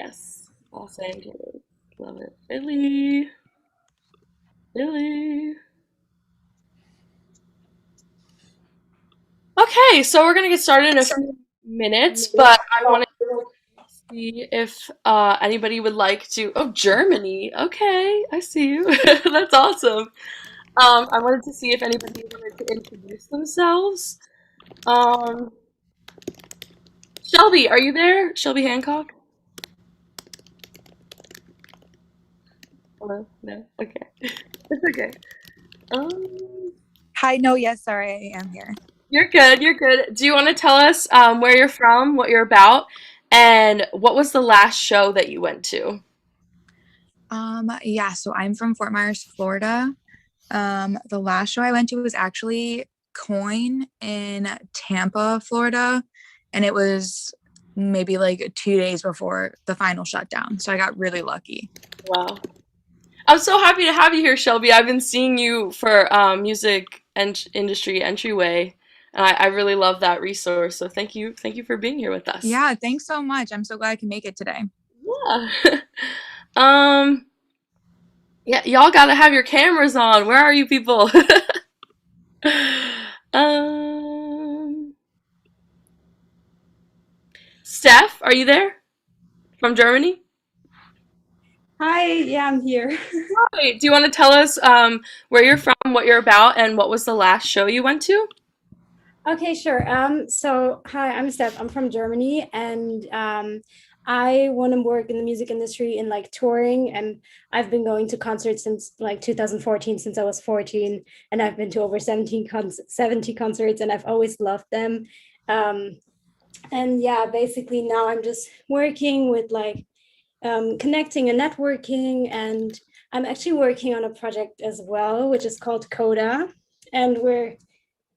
Yes, Los Angeles. Love it. Philly. Philly. Okay, so we're gonna get started in a few minutes, but I wanted to see if anybody would like to. Oh, Germany. Okay, I see you. That's awesome. I wanted to see if anybody wanted to introduce themselves. Um, Shelby, are you there? Shelby Hancock? Hello? No? Okay. It's okay. Um, Hi, no, yes, sorry, I am here. you're good, you're good. Do you want to tell us where you're from, what you're about, and what was the last show that you went to? Yeah, so I'm from Fort Myers, Florida. The last show I went to was actually Coin in Tampa, Florida, and it was maybe like 2 days before the final shutdown. So I got really lucky. Wow. I'm so happy to have you here, Shelby. I've been seeing you for music and industry entryway, and I really love that resource. So thank you for being here with us. Yeah, thanks so much. I'm so glad I can make it today. Yeah. um, yeah, y'all gotta have your cameras on. Where are you people? um, Steph, are you there from Germany? Hi, yeah, I'm here. Hi. Do you want to tell us where you're from, what you're about, and what was the last show you went to? Okay, sure. So hi, I'm Steph. I'm from Germany, and I want to work in the music industry in like touring, and I've been going to concerts since like 2014, since I was 14, and I've been to over 70 concerts, and I've always loved them. Um, and yeah, basically now I'm just working with like connecting and networking, and I'm actually working on a project as well, which is called Coda, and we're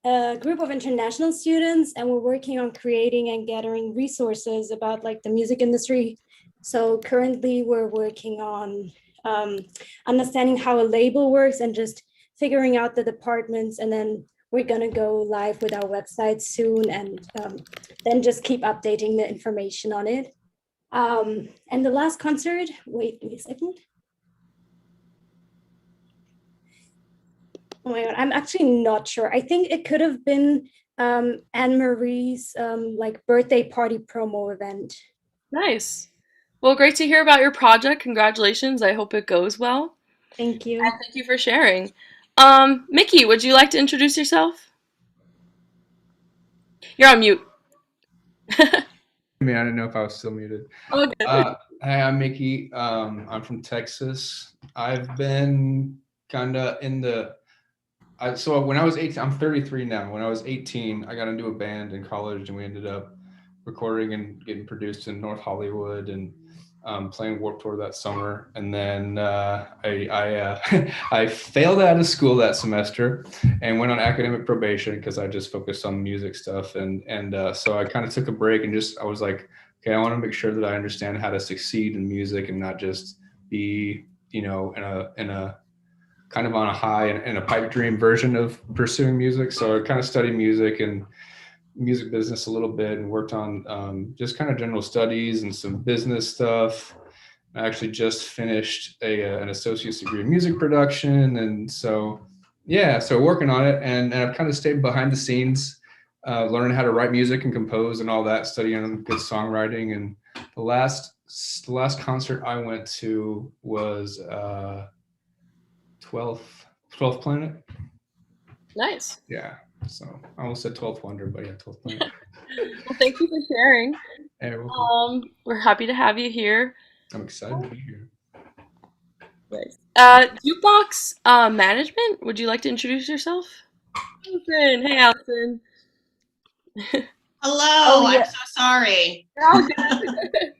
a group of international students, and we're working on creating and gathering resources about like the music industry. So currently we're working on um, understanding how a label works and just figuring out the departments, and then we're going to go live with our website soon, and then just keep updating the information on it. And the last concert, wait a second. Oh my God, I'm actually not sure. I think it could have been Anne Marie's like birthday party promo event. Nice. Well, great to hear about your project. Congratulations. I hope it goes well. Thank And you. thank you for sharing. Mickey, would you like to introduce yourself? You're on mute. I mean, I didn't know if I was still muted. Oh, good. Hi, I'm Mickey. I'm from Texas. I've been kind of in the. So when I was 18, I'm 33 now. When I was 18, I got into a band in college, and we ended up recording and getting produced in North Hollywood and playing Warped Tour that summer. And then I failed out of school that semester and went on academic probation because I just focused on music stuff. And so I kind of took a break and just I was like, okay, I want to make sure that I understand how to succeed in music and not just be, in a kind of on a high and a pipe dream version of pursuing music. So I kind of studied music and music business a little bit and worked on just kind of general studies and some business stuff. I actually just finished an associate's degree in music production. And so, yeah, so working on it. And I've kind of stayed behind the scenes, learning how to write music and compose and all that, studying good songwriting. And the last concert I went to was 12th Planet. Nice. Yeah. So I almost said 12th Wonder, but yeah, 12th Planet. Well, thank you for sharing. Hey, We're happy to have you here. I'm excited to be here. Nice. Jukebox management, would you like to introduce yourself? Allison. Hey, Allison. Hello, Oh I'm yeah. so sorry. You're all good.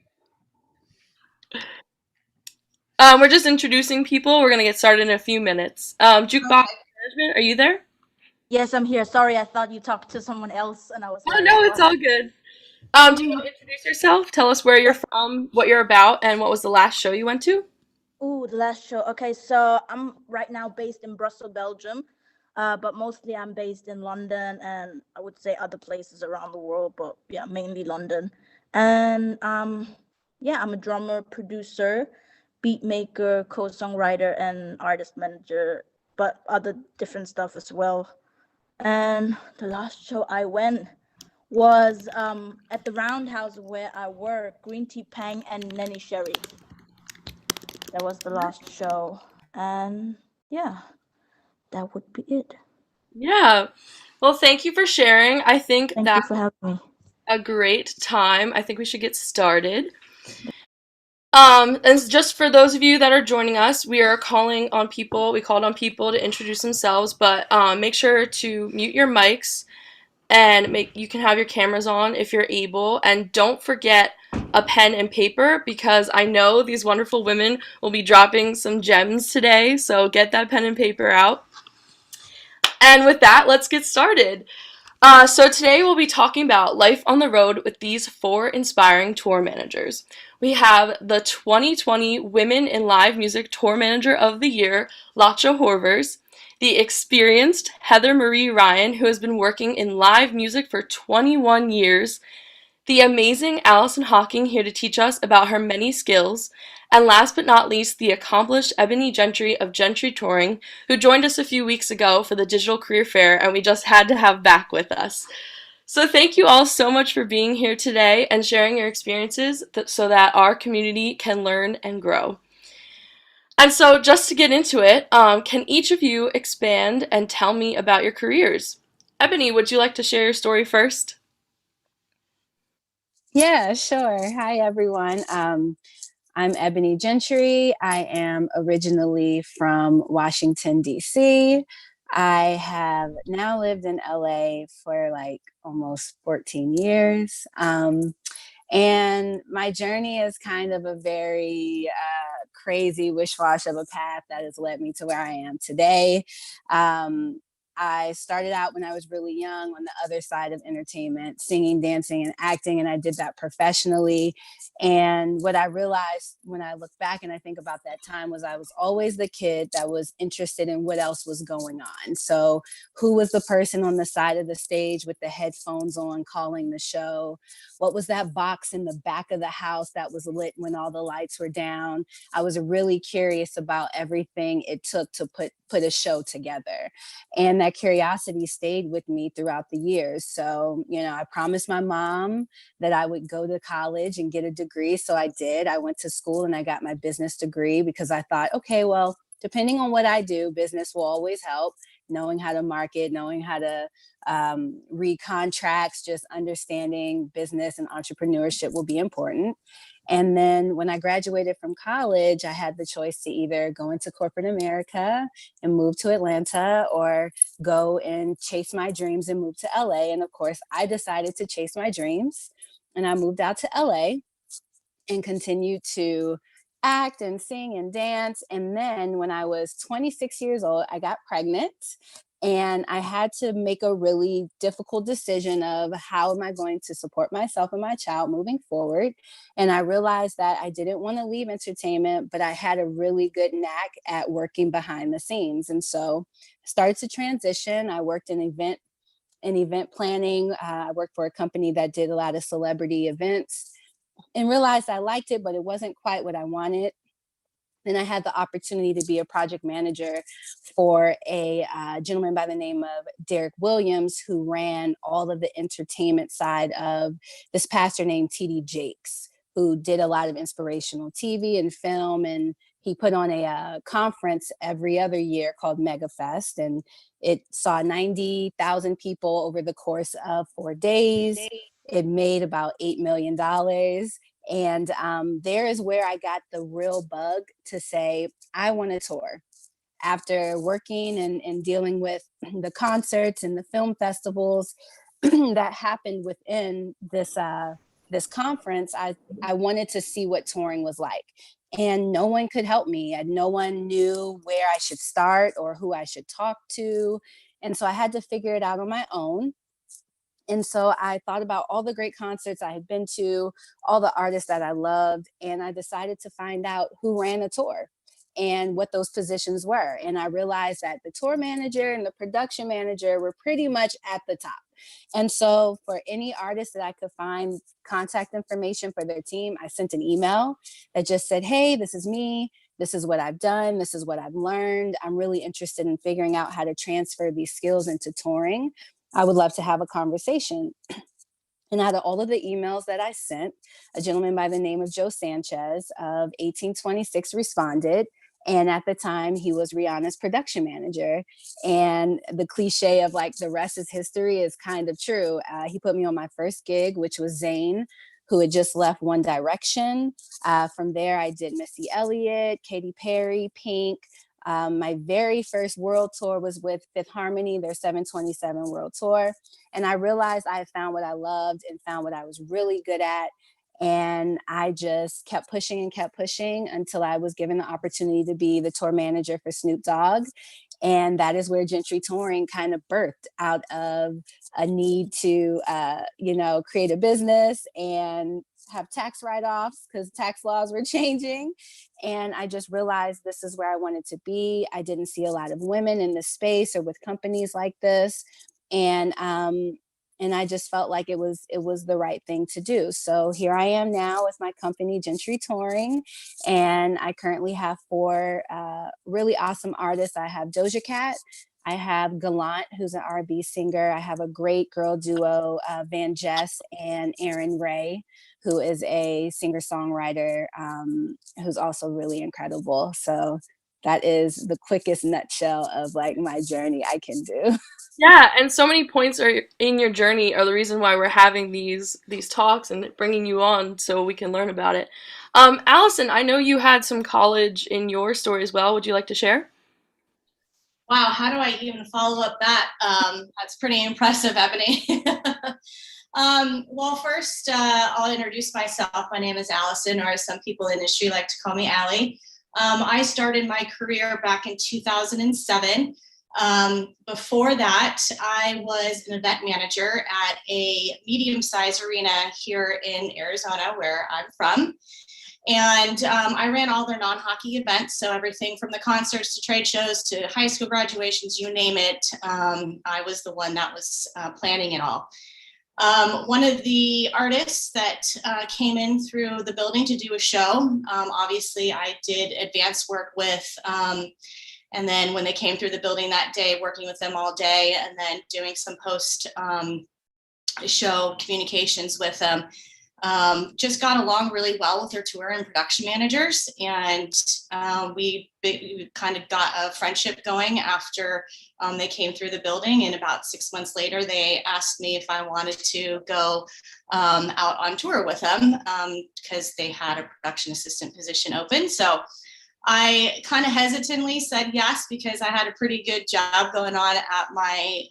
We're just introducing people. We're gonna get started in a few minutes. Jukebox Okay. management, are you there? Yes, I'm here. Sorry, I thought you talked to someone else, and I was Oh like, no, it's what? all good. Do you want Um. to introduce yourself? Tell us where you're from, what you're about, and what was the last show you went to? Ooh, the last show. Okay, so I'm right now based in Brussels, Belgium, but mostly I'm based in London, and I would say other places around the world, but yeah, mainly London. And yeah, I'm a drummer, producer, beat maker, co-songwriter, and artist manager, but other different stuff as well. And the last show I went was at the Roundhouse where I work, Green Tea Pang and Nenny Sherry. That was the last show. And yeah, that would be it. Yeah. Well, thank you for sharing. I think Thank you that's for having me. a great time. I think we should get started. And just for those of you that are joining us, we called on people to introduce themselves, but make sure to mute your mics and you can have your cameras on if you're able, and don't forget a pen and paper because I know these wonderful women will be dropping some gems today, so get that pen and paper out. And with that, let's get started. So today we'll be talking about life on the road with these 4 inspiring tour managers. We have the 2020 Women in Live Music Tour Manager of the Year, Latja Horvers, the experienced Heather Marie Ryan, who has been working in live music for 21 years, the amazing Allison Hawking, here to teach us about her many skills, and last but not least, the accomplished Ebony Gentry of Gentry Touring, who joined us a few weeks ago for the Digital Career Fair, and we just had to have back with us. So thank you all so much for being here today and sharing your experiences so that our community can learn and grow. And so just to get into it, can each of you expand and tell me about your careers? Ebony, would you like to share your story first? Yeah, sure. Hi, everyone. I'm Ebony Gentry. I am originally from Washington, D.C. I have now lived in LA for like almost 14 years. And my journey is kind of a very crazy wish-wash of a path that has led me to where I am today. I started out when I was really young on the other side of entertainment, singing, dancing, and acting, and I did that professionally. And what I realized when I look back and I think about that time was I was always the kid that was interested in what else was going on. So who was the person on the side of the stage with the headphones on calling the show? What was that box in the back of the house that was lit when all the lights were down? I was really curious about everything it took to put a show together. And that curiosity stayed with me throughout the years. So, I promised my mom that I would go to college and get a degree. So I did. I went to school and I got my business degree because I thought, okay, well, depending on what I do, business will always help. Knowing how to market, knowing how to read contracts, just understanding business and entrepreneurship will be important. And then when I graduated from college, I had the choice to either go into corporate America and move to Atlanta or go and chase my dreams and move to LA. And of course, I decided to chase my dreams and I moved out to LA and continued to act and sing and dance. And then when I was 26 years old, I got pregnant and I had to make a really difficult decision of how am I going to support myself and my child moving forward. And I realized that I didn't want to leave entertainment, but I had a really good knack at working behind the scenes. And so I started to transition. I worked in event planning. I worked for a company that did a lot of celebrity events and realized I liked it, but it wasn't quite what I wanted. Then I had the opportunity to be a project manager for a gentleman by the name of Derek Williams, who ran all of the entertainment side of this pastor named T.D. Jakes, who did a lot of inspirational TV and film. And he put on a conference every other year called MegaFest. And it saw 90,000 people over the course of 4 days. It made about $8 million. And there is where I got the real bug to say, I want to tour. After working and dealing with the concerts and the film festivals that happened within this conference, I wanted to see what touring was like. And no one could help me. And no one knew where I should start or who I should talk to. And so I had to figure it out on my own. And so I thought about all the great concerts I had been to, all the artists that I loved, and I decided to find out who ran a tour and what those positions were. And I realized that the tour manager and the production manager were pretty much at the top. And so for any artist that I could find contact information for their team, I sent an email that just said, hey, this is me. This is what I've done. This is what I've learned. I'm really interested in figuring out how to transfer these skills into touring. I would love to have a conversation. And out of all of the emails that I sent, a gentleman by the name of Joe Sanchez of 1826 responded. And at the time, he was Rihanna's production manager. And the cliche of like the rest is history is kind of true. He put me on my first gig, which was Zayn, who had just left One Direction. From there, I did Missy Elliott, Katy Perry, Pink. My very first world tour was with Fifth Harmony, their 727 world tour. And I realized I had found what I loved and found what I was really good at. And I just kept pushing and kept pushing until I was given the opportunity to be the tour manager for Snoop Dogg. And that is where Gentry Touring kind of birthed out of a need to, create a business and have tax write-offs because tax laws were changing. And I just realized this is where I wanted to be. I didn't see a lot of women in this space or with companies like this. And I just felt like it was the right thing to do. So here I am now with my company, Gentry Touring, and I currently have 4 really awesome artists. I have Doja Cat, I have Gallant, who's an R&B singer. I have a great girl duo, Van Jess and Erin Ray, who is a singer-songwriter who's also really incredible. So that is the quickest nutshell of like my journey I can do. Yeah, and so many points are in your journey are the reason why we're having these talks and bringing you on so we can learn about it. Allison, I know you had some college in your story as well. Would you like to share? Wow, how do I even follow up that? That's pretty impressive, Ebony. Well, first, I'll introduce myself. My name is Allison, or as some people in the industry like to call me Allie. I started my career back in 2007. Before that, I was an event manager at a medium-sized arena here in Arizona, where I'm from. And I ran all their non-hockey events, so everything from the concerts to trade shows to high school graduations, you name it. I was the one that was planning it all. One of the artists that came in through the building to do a show, obviously I did advance work with, and then when they came through the building that day, working with them all day, and then doing some post show communications with them. Just got along really well with their tour and production managers, and we kind of got a friendship going after they came through the building. And about 6 months later, they asked me if I wanted to go out on tour with them because they had a production assistant position open. So I kind of hesitantly said yes because I had a pretty good job going on at my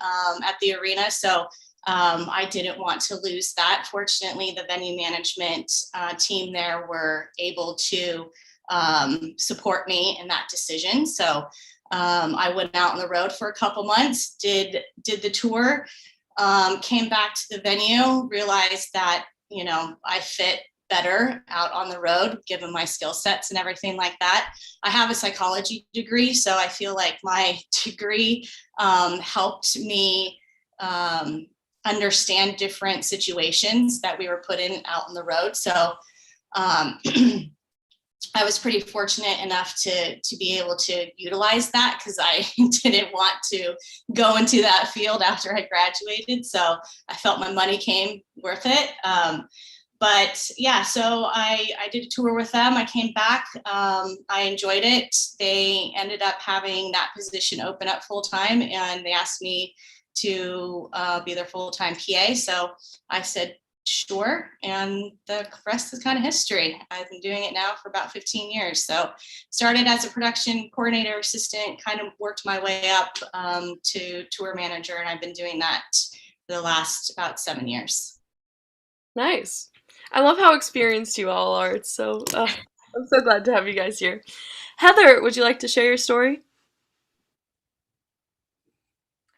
at the arena. So I didn't want to lose that. Fortunately, the venue management team there were able to support me in that decision. So I went out on the road for a couple months, did the tour, came back to the venue, realized that, I fit better out on the road, given my skill sets and everything like that. I have a psychology degree, so I feel like my degree helped me understand different situations that we were put in out on the road. So I was pretty fortunate enough to be able to utilize that because I didn't want to go into that field after I graduated. So I felt my money came worth it. But yeah, so I did a tour with them. I came back. I enjoyed it. They ended up having that position open up full time, and they asked me to be their full-time PA. So I said, sure. And the rest is kind of history. I've been doing it now for about 15 years. So started as a production coordinator assistant, kind of worked my way up to tour manager. And I've been doing that for the last about 7 years. Nice. I love how experienced you all are. It's so, I'm so glad to have you guys here. Heather, would you like to share your story?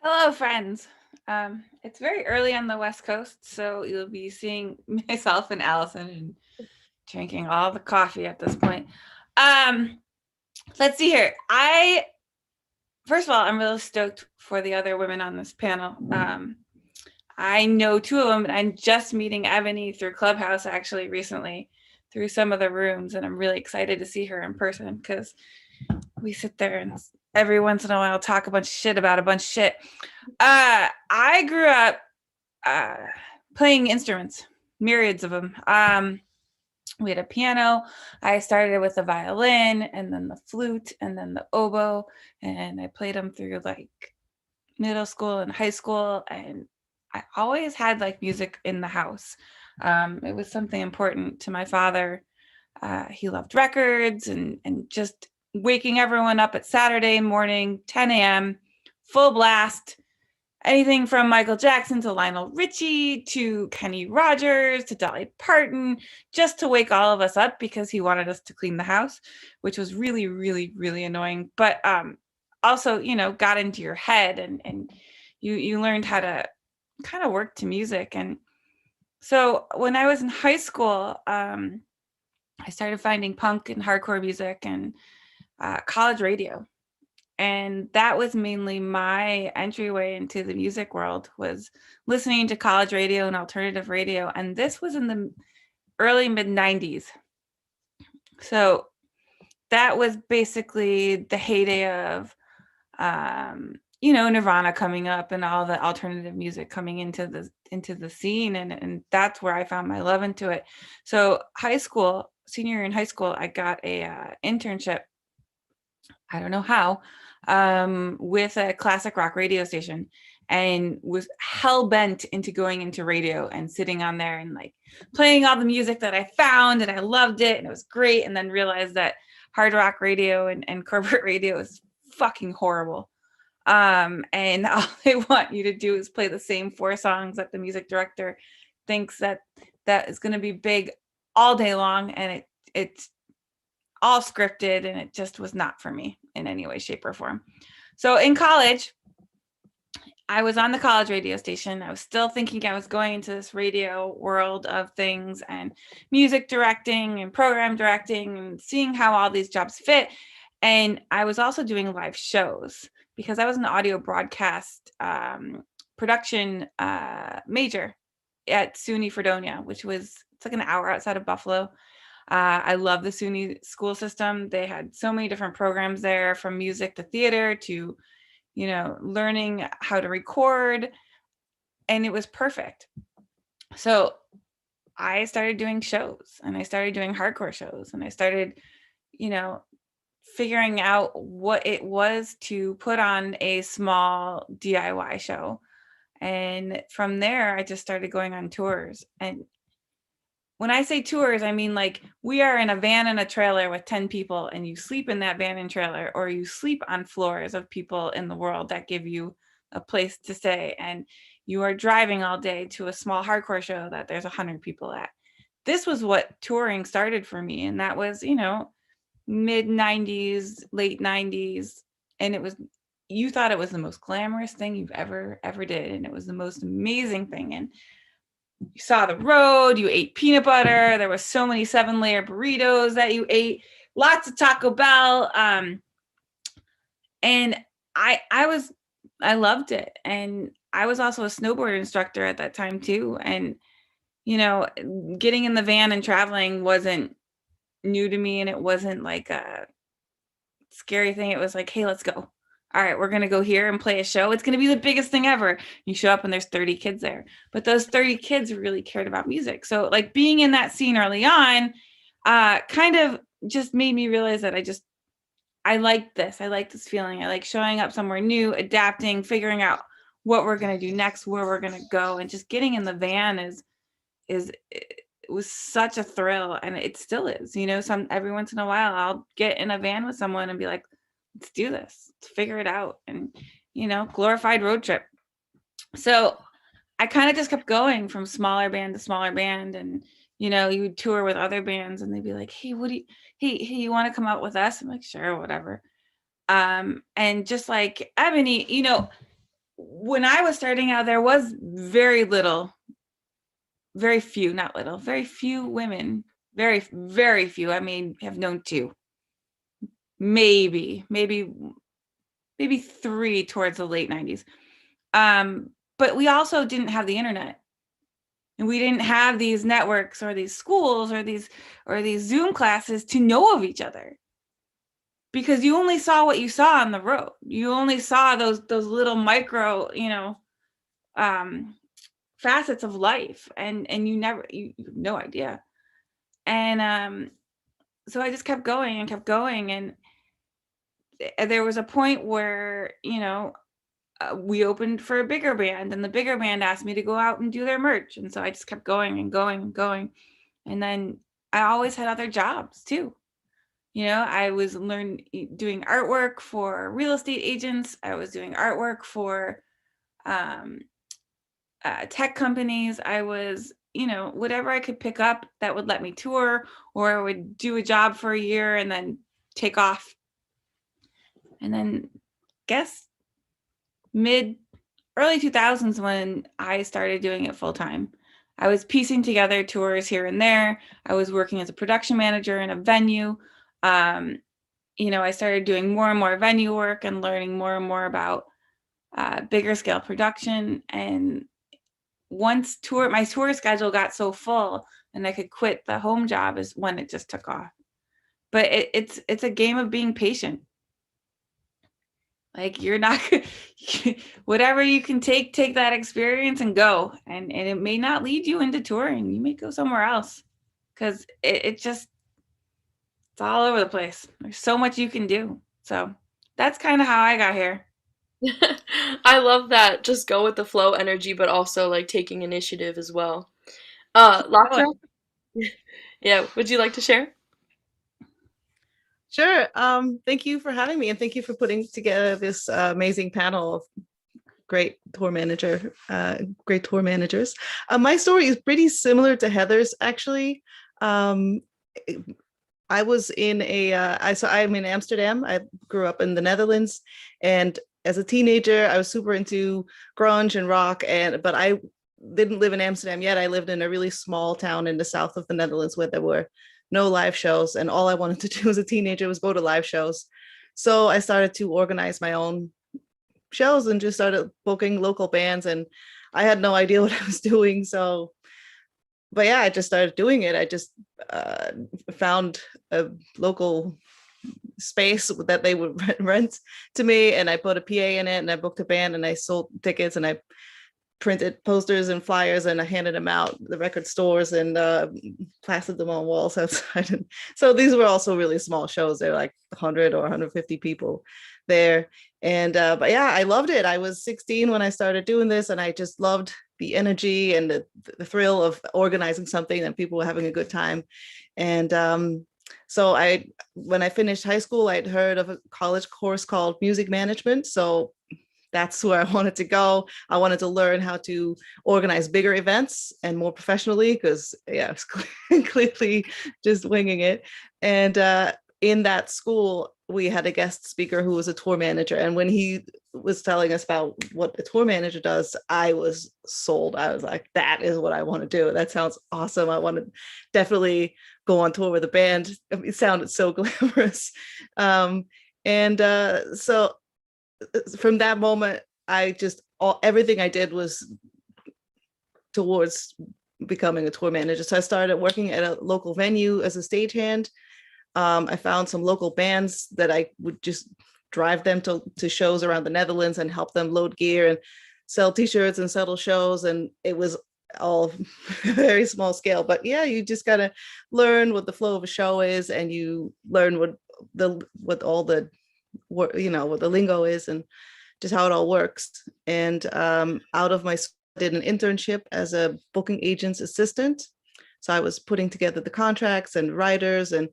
Hello, friends. It's very early on the West Coast, so you'll be seeing myself and Allison and drinking all the coffee at this point. Let's see here. First of all, I'm really stoked for the other women on this panel. I know two of them. I'm just meeting Ebony through Clubhouse actually recently through some of the rooms, and I'm really excited to see her in person because we sit there and every once in a while talk a bunch of shit about a bunch of shit. I grew up playing instruments, myriads of them. We had a piano. I started with the violin and then the flute and then the oboe, and I played them through like middle school and high school, and I always had like music in the house. It was something important to my father. He loved records and just waking everyone up at Saturday morning, 10 a.m., full blast. Anything from Michael Jackson to Lionel Richie to Kenny Rogers to Dolly Parton, just to wake all of us up because he wanted us to clean the house, which was really, really, really annoying. But also, you know, got into your head and you learned how to kind of work to music. And so when I was in high school, I started finding punk and hardcore music and college radio. And that was mainly my entryway into the music world, was listening to college radio and alternative radio. And this was in the early mid 90s. So that was basically the heyday of, you know, Nirvana coming up and all the alternative music coming into the scene. And that's where I found my love into it. So high school, senior year in high school, I got a internship, I don't know how, with a classic rock radio station, and was hell bent into going into radio and sitting on there and like playing all the music that I found, and I loved it and it was great. And then realized that hard rock radio and corporate radio is fucking horrible. And all they want you to do is play the same 4 songs that the music director thinks that is going to be big all day long, and it's all scripted, and it just was not for me in any way, shape, or form. So in college, I was on the college radio station. I was still thinking I was going into this radio world of things and music directing and program directing and seeing how all these jobs fit. And I was also doing live shows because I was an audio broadcast production major at SUNY Fredonia, which was, it's like an hour outside of Buffalo. I love the SUNY school system. They had so many different programs there, from music to theater to, you know, learning how to record, and it was perfect. So I started doing shows, and I started doing hardcore shows, and I started, you know, figuring out what it was to put on a small DIY show. And from there, I just started going on tours. And when I say tours, I mean like we are in a van and a trailer with 10 people, and you sleep in that van and trailer, or you sleep on floors of people in the world that give you a place to stay. And you are driving all day to a small hardcore show that there's 100 people at. This was what touring started for me. And that was, you know, mid 90s, late 90s. And it was, you thought it was the most glamorous thing you've ever did. And it was the most amazing thing. And you saw the road, you ate peanut butter. There was so many 7-layer burritos that you ate, lots of Taco Bell. And I loved it. And I was also a snowboard instructor at that time too. And, you know, getting in the van and traveling wasn't new to me, and it wasn't like a scary thing. It was like, hey, let's go. All right, we're going to go here and play a show. It's going to be the biggest thing ever. You show up and there's 30 kids there. But those 30 kids really cared about music. So like being in that scene early on kind of just made me realize that I like this. I like this feeling. I like showing up somewhere new, adapting, figuring out what we're going to do next, where we're going to go. And just getting in the van it was such a thrill, and it still is. You know, every once in a while I'll get in a van with someone and be like, let's do this, let's figure it out. And, you know, glorified road trip. So I kind of just kept going from smaller band to smaller band. And, you know, you would tour with other bands and they'd be like, hey, hey, you want to come out with us? I'm like, sure, whatever. And just like Ebony, you know, when I was starting out, there was very few women, very few. I mean, have known 2, maybe 3 towards the late 90s. but we also didn't have the internet. And we didn't have these networks or these schools or these Zoom classes to know of each other. Because you only saw what you saw on the road. You only saw those little micro, facets of life, and you no idea. And so I just kept going and kept going, and there was a point where we opened for a bigger band, and the bigger band asked me to go out and do their merch, and so I just kept going and going and going. And then I always had other jobs too. I was doing artwork for real estate agents. I was doing artwork for tech companies. I was, whatever I could pick up that would let me tour, or I would do a job for a year and then take off. And then guess early 2000s when I started doing it full time. I was piecing together tours here and there. I was working as a production manager in a venue. I started doing more and more venue work and learning more and more about bigger scale production. And once my tour schedule got so full and I could quit the home job is when it just took off. But it's a game of being patient. Like, you're not, whatever you can take that experience and go. And it may not lead you into touring. You may go somewhere else, because it's all over the place. There's so much you can do. So that's kind of how I got here. I love that. Just go with the flow energy, but also like taking initiative as well. Latro? Yeah, would you like to share? Sure. Thank you for having me, and thank you for putting together this amazing panel of great tour managers. My story is pretty similar to Heather's, actually. I was in I'm in Amsterdam. I grew up in the Netherlands, and as a teenager, I was super into grunge and rock, but I didn't live in Amsterdam yet. I lived in a really small town in the south of the Netherlands where there were no live shows, and all I wanted to do as a teenager was go to live shows. So I started to organize my own shows and just started booking local bands, and I had no idea what I was doing. But yeah, I just started doing it. I just found a local space that they would rent to me, and I put a PA in it, and I booked a band, and I sold tickets, and I printed posters and flyers, and I handed them out the record stores, and plastered them on walls outside. And so these were also really small shows. They're like 100 or 150 people there. And but yeah, I loved it. I was 16 when I started doing this, and I just loved the energy and the thrill of organizing something and people were having a good time. And so when I finished high school, I'd heard of a college course called music management. So that's where I wanted to go. I wanted to learn how to organize bigger events and more professionally, because yeah, I was clearly just winging it. And in that school, we had a guest speaker who was a tour manager. And when he was telling us about what a tour manager does, I was sold. I was like, that is what I want to do. That sounds awesome. I want to definitely go on tour with a band. It sounded so glamorous. So from that moment, everything I did was towards becoming a tour manager. So I started working at a local venue as a stagehand. I found some local bands that I would just drive them to shows around the Netherlands and help them load gear and sell t-shirts and settle shows. And it was all very small scale, but yeah, you just gotta learn what the flow of a show is, and you learn what the lingo is and just how it all works. And out of my did an internship as a booking agent's assistant. So I was putting together the contracts and writers and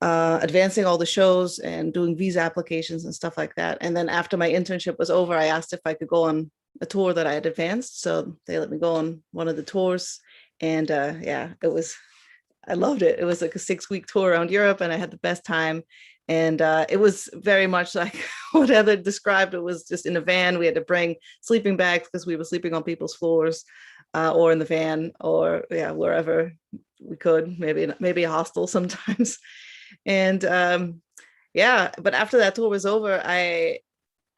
advancing all the shows and doing visa applications and stuff like that. And then after my internship was over, I asked if I could go on a tour that I had advanced. So they let me go on one of the tours. And yeah, I loved it. It was like a 6-week tour around Europe, and I had the best time. And it was very much like what Heather described. It was just in a van. We had to bring sleeping bags because we were sleeping on people's floors or in the van, or yeah, wherever we could, maybe a hostel sometimes. And yeah, but after that tour was over, I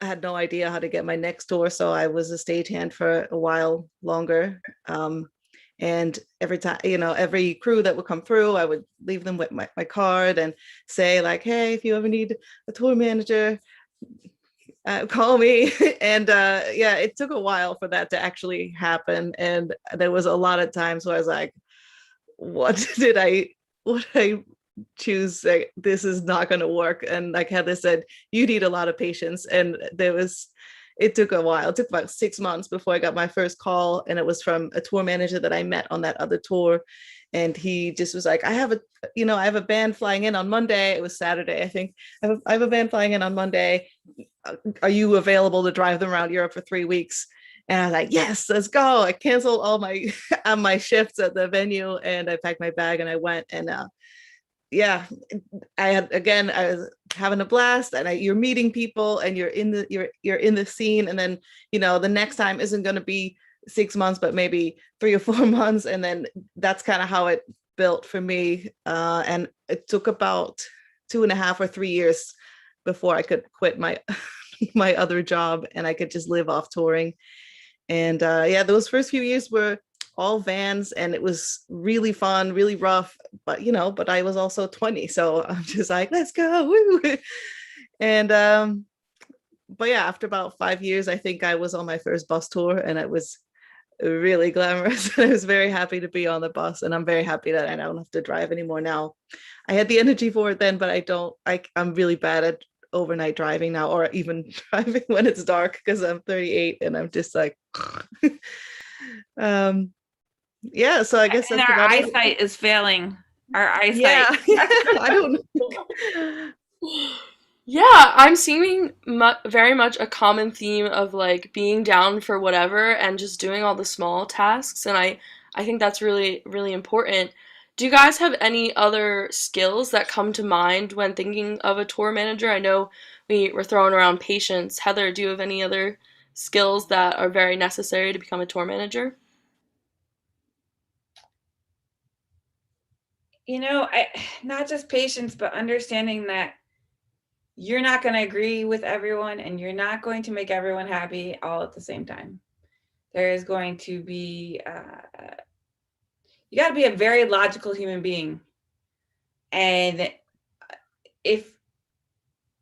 had no idea how to get my next tour, so I was a stagehand for a while longer. And every time, every crew that would come through, I would leave them with my card and say like, hey, if you ever need a tour manager, call me. And yeah, it took a while for that to actually happen. And there was a lot of times where I was like, what did I choose? Like, this is not going to work. And like Heather said, you need a lot of patience. And it took a while. It took about 6 months before I got my first call. And it was from a tour manager that I met on that other tour. And he just was like, I have a band flying in on Monday. It was Saturday, I think. I have a band flying in on Monday. Are you available to drive them around Europe for 3 weeks? And I was like, yes, let's go. I canceled all my my shifts at the venue, and I packed my bag and I went. And yeah, I was having a blast, and you're meeting people, and you're in the scene. And then, the next time isn't going to be 6 months, but maybe 3 or 4 months. And then that's kind of how it built for me. And it took about 2.5 or 3 years before I could quit my my other job and I could just live off touring. And yeah, those first few years were all vans, and it was really fun, really rough. But I was also 20, so I'm just like, let's go. Woo. And but yeah, after about 5 years, I think I was on my first bus tour, and it was really glamorous. I was very happy to be on the bus, and I'm very happy that I don't have to drive anymore now. I had the energy for it then, but I'm really bad at overnight driving now, or even driving when it's dark, because I'm 38 and I'm just like yeah, so I guess and that's our about eyesight is failing. Our eyesight. Yeah. I don't know. Yeah, I'm seeing very much a common theme of like being down for whatever and just doing all the small tasks, and I think that's really really important. Do you guys have any other skills that come to mind when thinking of a tour manager? I know we were throwing around patience. Heather, do you have any other skills that are very necessary to become a tour manager? Not just patience, but understanding that you're not going to agree with everyone and you're not going to make everyone happy all at the same time. There is going to be, you got to be a very logical human being. And if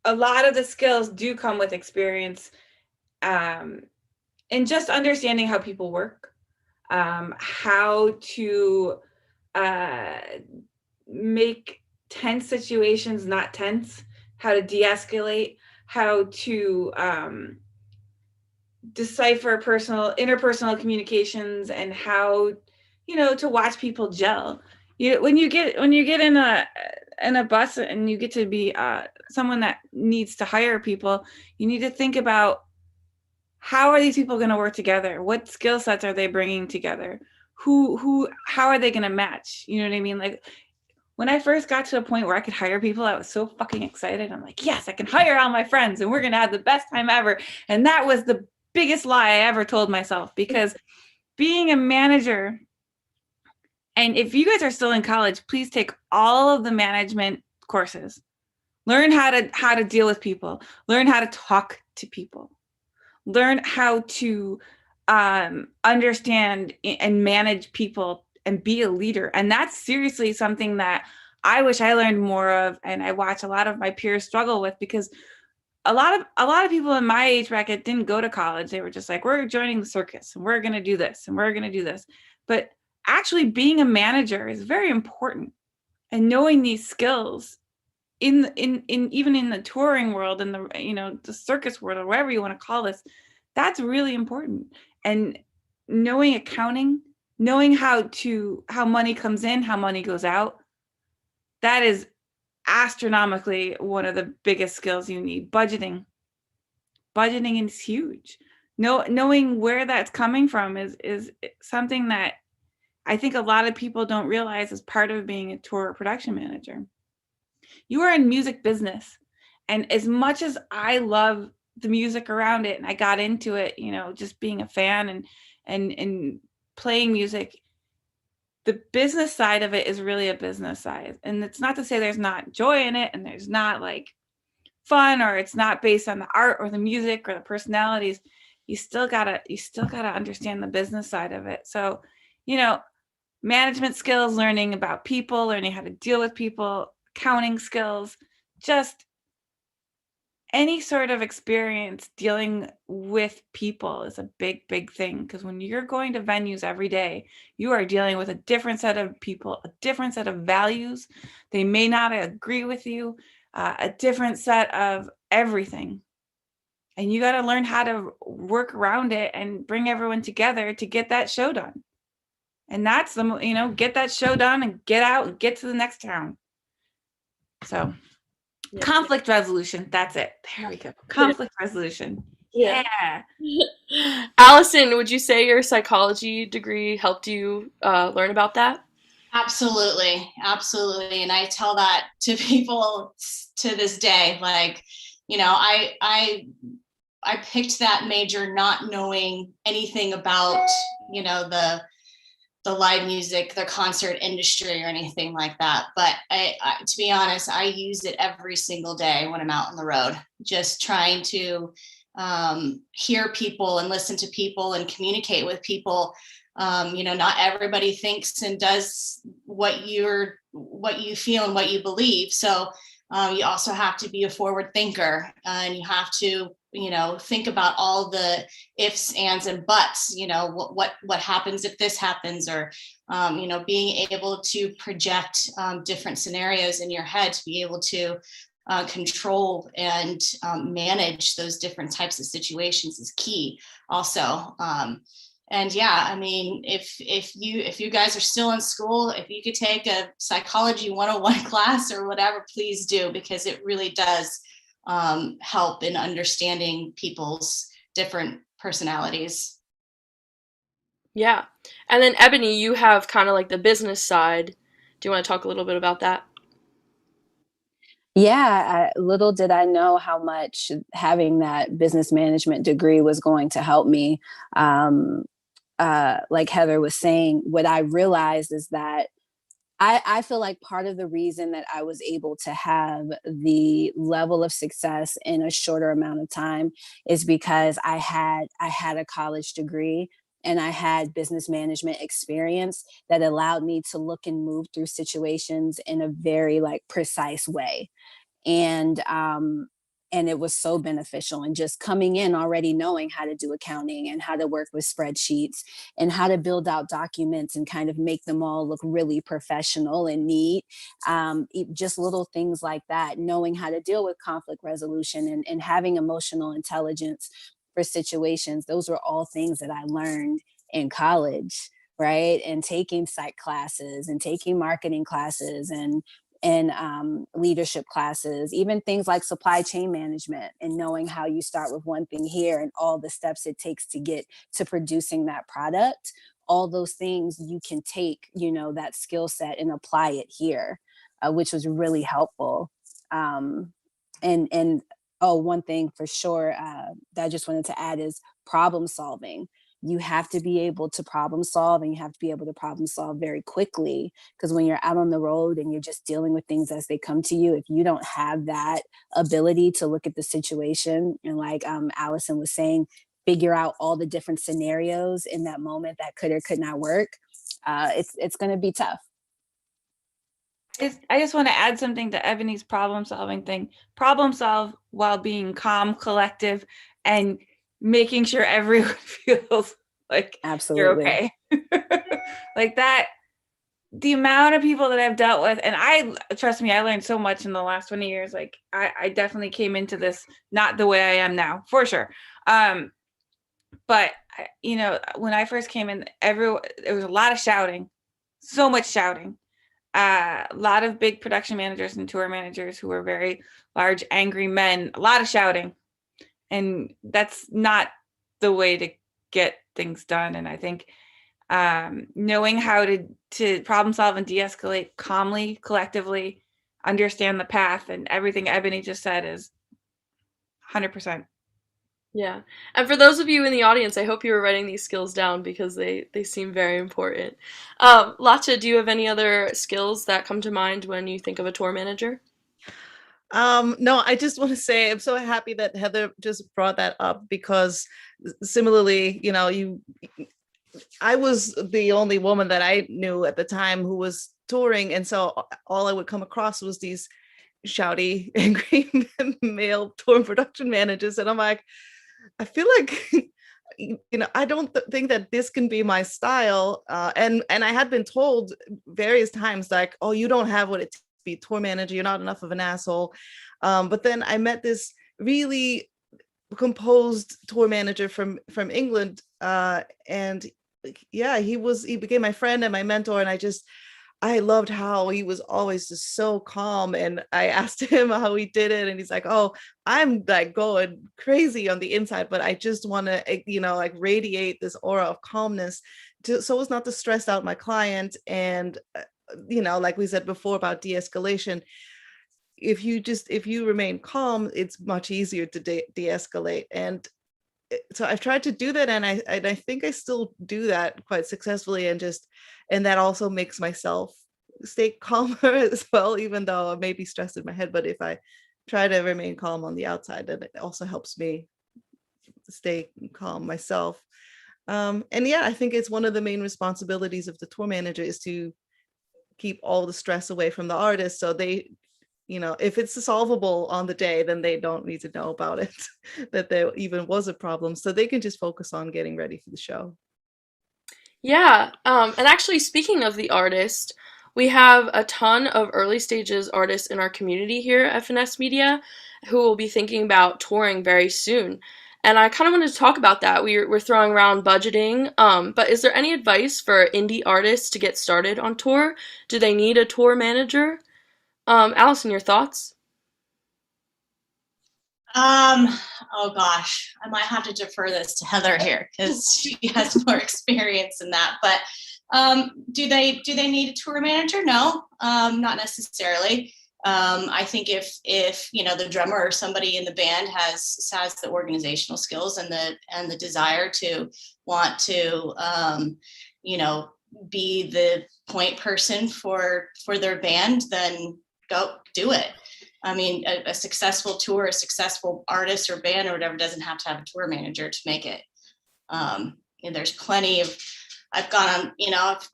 a lot of the skills do come with experience, and just understanding how people work, how to make tense situations not tense, how to de-escalate, how to decipher interpersonal communications, and how to watch people gel. When you get in a bus and you get to be someone that needs to hire people, you need to think about how are these people going to work together? What skill sets are they bringing together? How are they going to match? You know what I mean? Like, when I first got to a point where I could hire people, I was so fucking excited. I'm like, yes, I can hire all my friends and we're going to have the best time ever. And that was the biggest lie I ever told myself, because being a manager, and if you guys are still in college, please take all of the management courses. Learn how to deal with people. Learn how to talk to people. Learn how to understand and manage people and be a leader. And that's seriously something that I wish I learned more of, and I watch a lot of my peers struggle with, because a lot of people in my age bracket didn't go to college. They were just like, we're joining the circus and we're going to do this and we're going to do this. But actually being a manager is very important, and knowing these skills in even in the touring world and the circus world, or whatever you want to call this, that's really important. And knowing accounting, knowing how money comes in, how money goes out, that is astronomically one of the biggest skills you need. Budgeting is huge. Knowing where that's coming from is something that I think a lot of people don't realize is part of being a tour production manager. You are in music business, and as much as I love the music around it, and I got into it, just being a fan and playing music, the business side of it is really a business side. And it's not to say there's not joy in it and there's not like fun or it's not based on the art or the music or the personalities, you still gotta understand the business side of it. So, management skills, learning about people, learning how to deal with people, accounting skills, just any sort of experience dealing with people is a big, big thing. Because when you're going to venues every day, you are dealing with a different set of people, a different set of values. They may not agree with you, a different set of everything. And you got to learn how to work around it and bring everyone together to get that show done. And that's get that show done and get out and get to the next town. So conflict resolution. That's it. There we go. Conflict resolution. Yeah. Allison, would you say your psychology degree helped you learn about that? Absolutely. Absolutely. And I tell that to people to this day. Like, I picked that major not knowing anything about, the live music, the concert industry or anything like that. But I, to be honest, I use it every single day when I'm out on the road, just trying to hear people and listen to people and communicate with people. Not everybody thinks and does what you feel and what you believe. So you also have to be a forward thinker, and you have to think about all the ifs, ands, and buts. What happens if this happens, or being able to project different scenarios in your head to be able to control and manage those different types of situations is key also. And yeah, I mean, if you guys are still in school, if you could take a psychology 101 class or whatever, please do, because it really does help in understanding people's different personalities. Yeah. And then Ebony, you have kind of like the business side. Do you want to talk a little bit about that? Yeah, little did I know how much having that business management degree was going to help me. Like Heather was saying, what I realized is that I feel like part of the reason that I was able to have the level of success in a shorter amount of time is because I had a college degree and I had business management experience that allowed me to look and move through situations in a very like precise way. And it was so beneficial, and just coming in already knowing how to do accounting and how to work with spreadsheets and how to build out documents and kind of make them all look really professional and neat. Just little things like that, knowing how to deal with conflict resolution and having emotional intelligence for situations. Those were all things that I learned in college, right? And taking psych classes and taking marketing classes and leadership classes, even things like supply chain management, and knowing how you start with one thing here and all the steps it takes to get to producing that product. All those things you can take, that skill set and apply it here, which was really helpful. And oh, one thing for sure that I just wanted to add is problem solving. You have to be able to problem solve, and you have to be able to problem solve very quickly, because when you're out on the road and you're just dealing with things as they come to you, if you don't have that ability to look at the situation and, like Allison was saying, figure out all the different scenarios in that moment that could or could not work, it's going to be tough. I just want to add something to Ebony's problem solving thing. Problem solve while being calm, collective, and making sure everyone feels like Absolutely. you're okay. Like that, the amount of people that I've dealt with, and trust me, I learned so much in the last 20 years. Like I definitely came into this not the way I am now, for sure. But when I first came in, there was a lot of shouting, so much shouting. A lot of big production managers and tour managers who were very large, angry men, a lot of shouting. And that's not the way to get things done. And I think knowing how to problem solve and de-escalate calmly, collectively, understand the path, and everything Ebony just said is 100%. Yeah. And for those of you in the audience, I hope you were writing these skills down because they seem very important. Latcha, do you have any other skills that come to mind when you think of a tour manager? No, I just want to say I'm so happy that Heather just brought that up, because similarly, I was the only woman that I knew at the time who was touring, and so all I would come across was these shouty, angry male tour production managers, and I'm like, I feel like I don't think that this can be my style. And I had been told various times, like, oh, you don't have what it takes to be a tour manager. You're not enough of an asshole. But then I met this really composed tour manager from England, and yeah, he became my friend and my mentor, and I loved how he was always just so calm. And I asked him how he did it, and he's like, oh, I'm like going crazy on the inside, but I just want to, like radiate this aura of calmness so as not to stress out my client. And, like we said before about de-escalation, if you remain calm, it's much easier to de-escalate. And so I've tried to do that, and I think I still do that quite successfully, and that also makes myself stay calmer as well, even though I may be stressed in my head. But if I try to remain calm on the outside, then it also helps me stay calm myself. And yeah, I think it's one of the main responsibilities of the tour manager is to keep all the stress away from the artist, so they, if it's solvable on the day, then they don't need to know about it, that there even was a problem. So they can just focus on getting ready for the show. Yeah, and actually, speaking of the artist, we have a ton of early stages artists in our community here at Finesse Media who will be thinking about touring very soon. And I kind of wanted to talk about that. We're throwing around budgeting, but is there any advice for indie artists to get started on tour? Do they need a tour manager? Allison, your thoughts? Oh gosh, I might have to defer this to Heather here because she has more experience in that. But do they need a tour manager? No, not necessarily. I think if the drummer or somebody in the band has the organizational skills and the desire to want to be the point person for their band, then go do it. I mean, a successful tour, a successful artist or band or whatever doesn't have to have a tour manager to make it. And there's plenty of, I've gone on,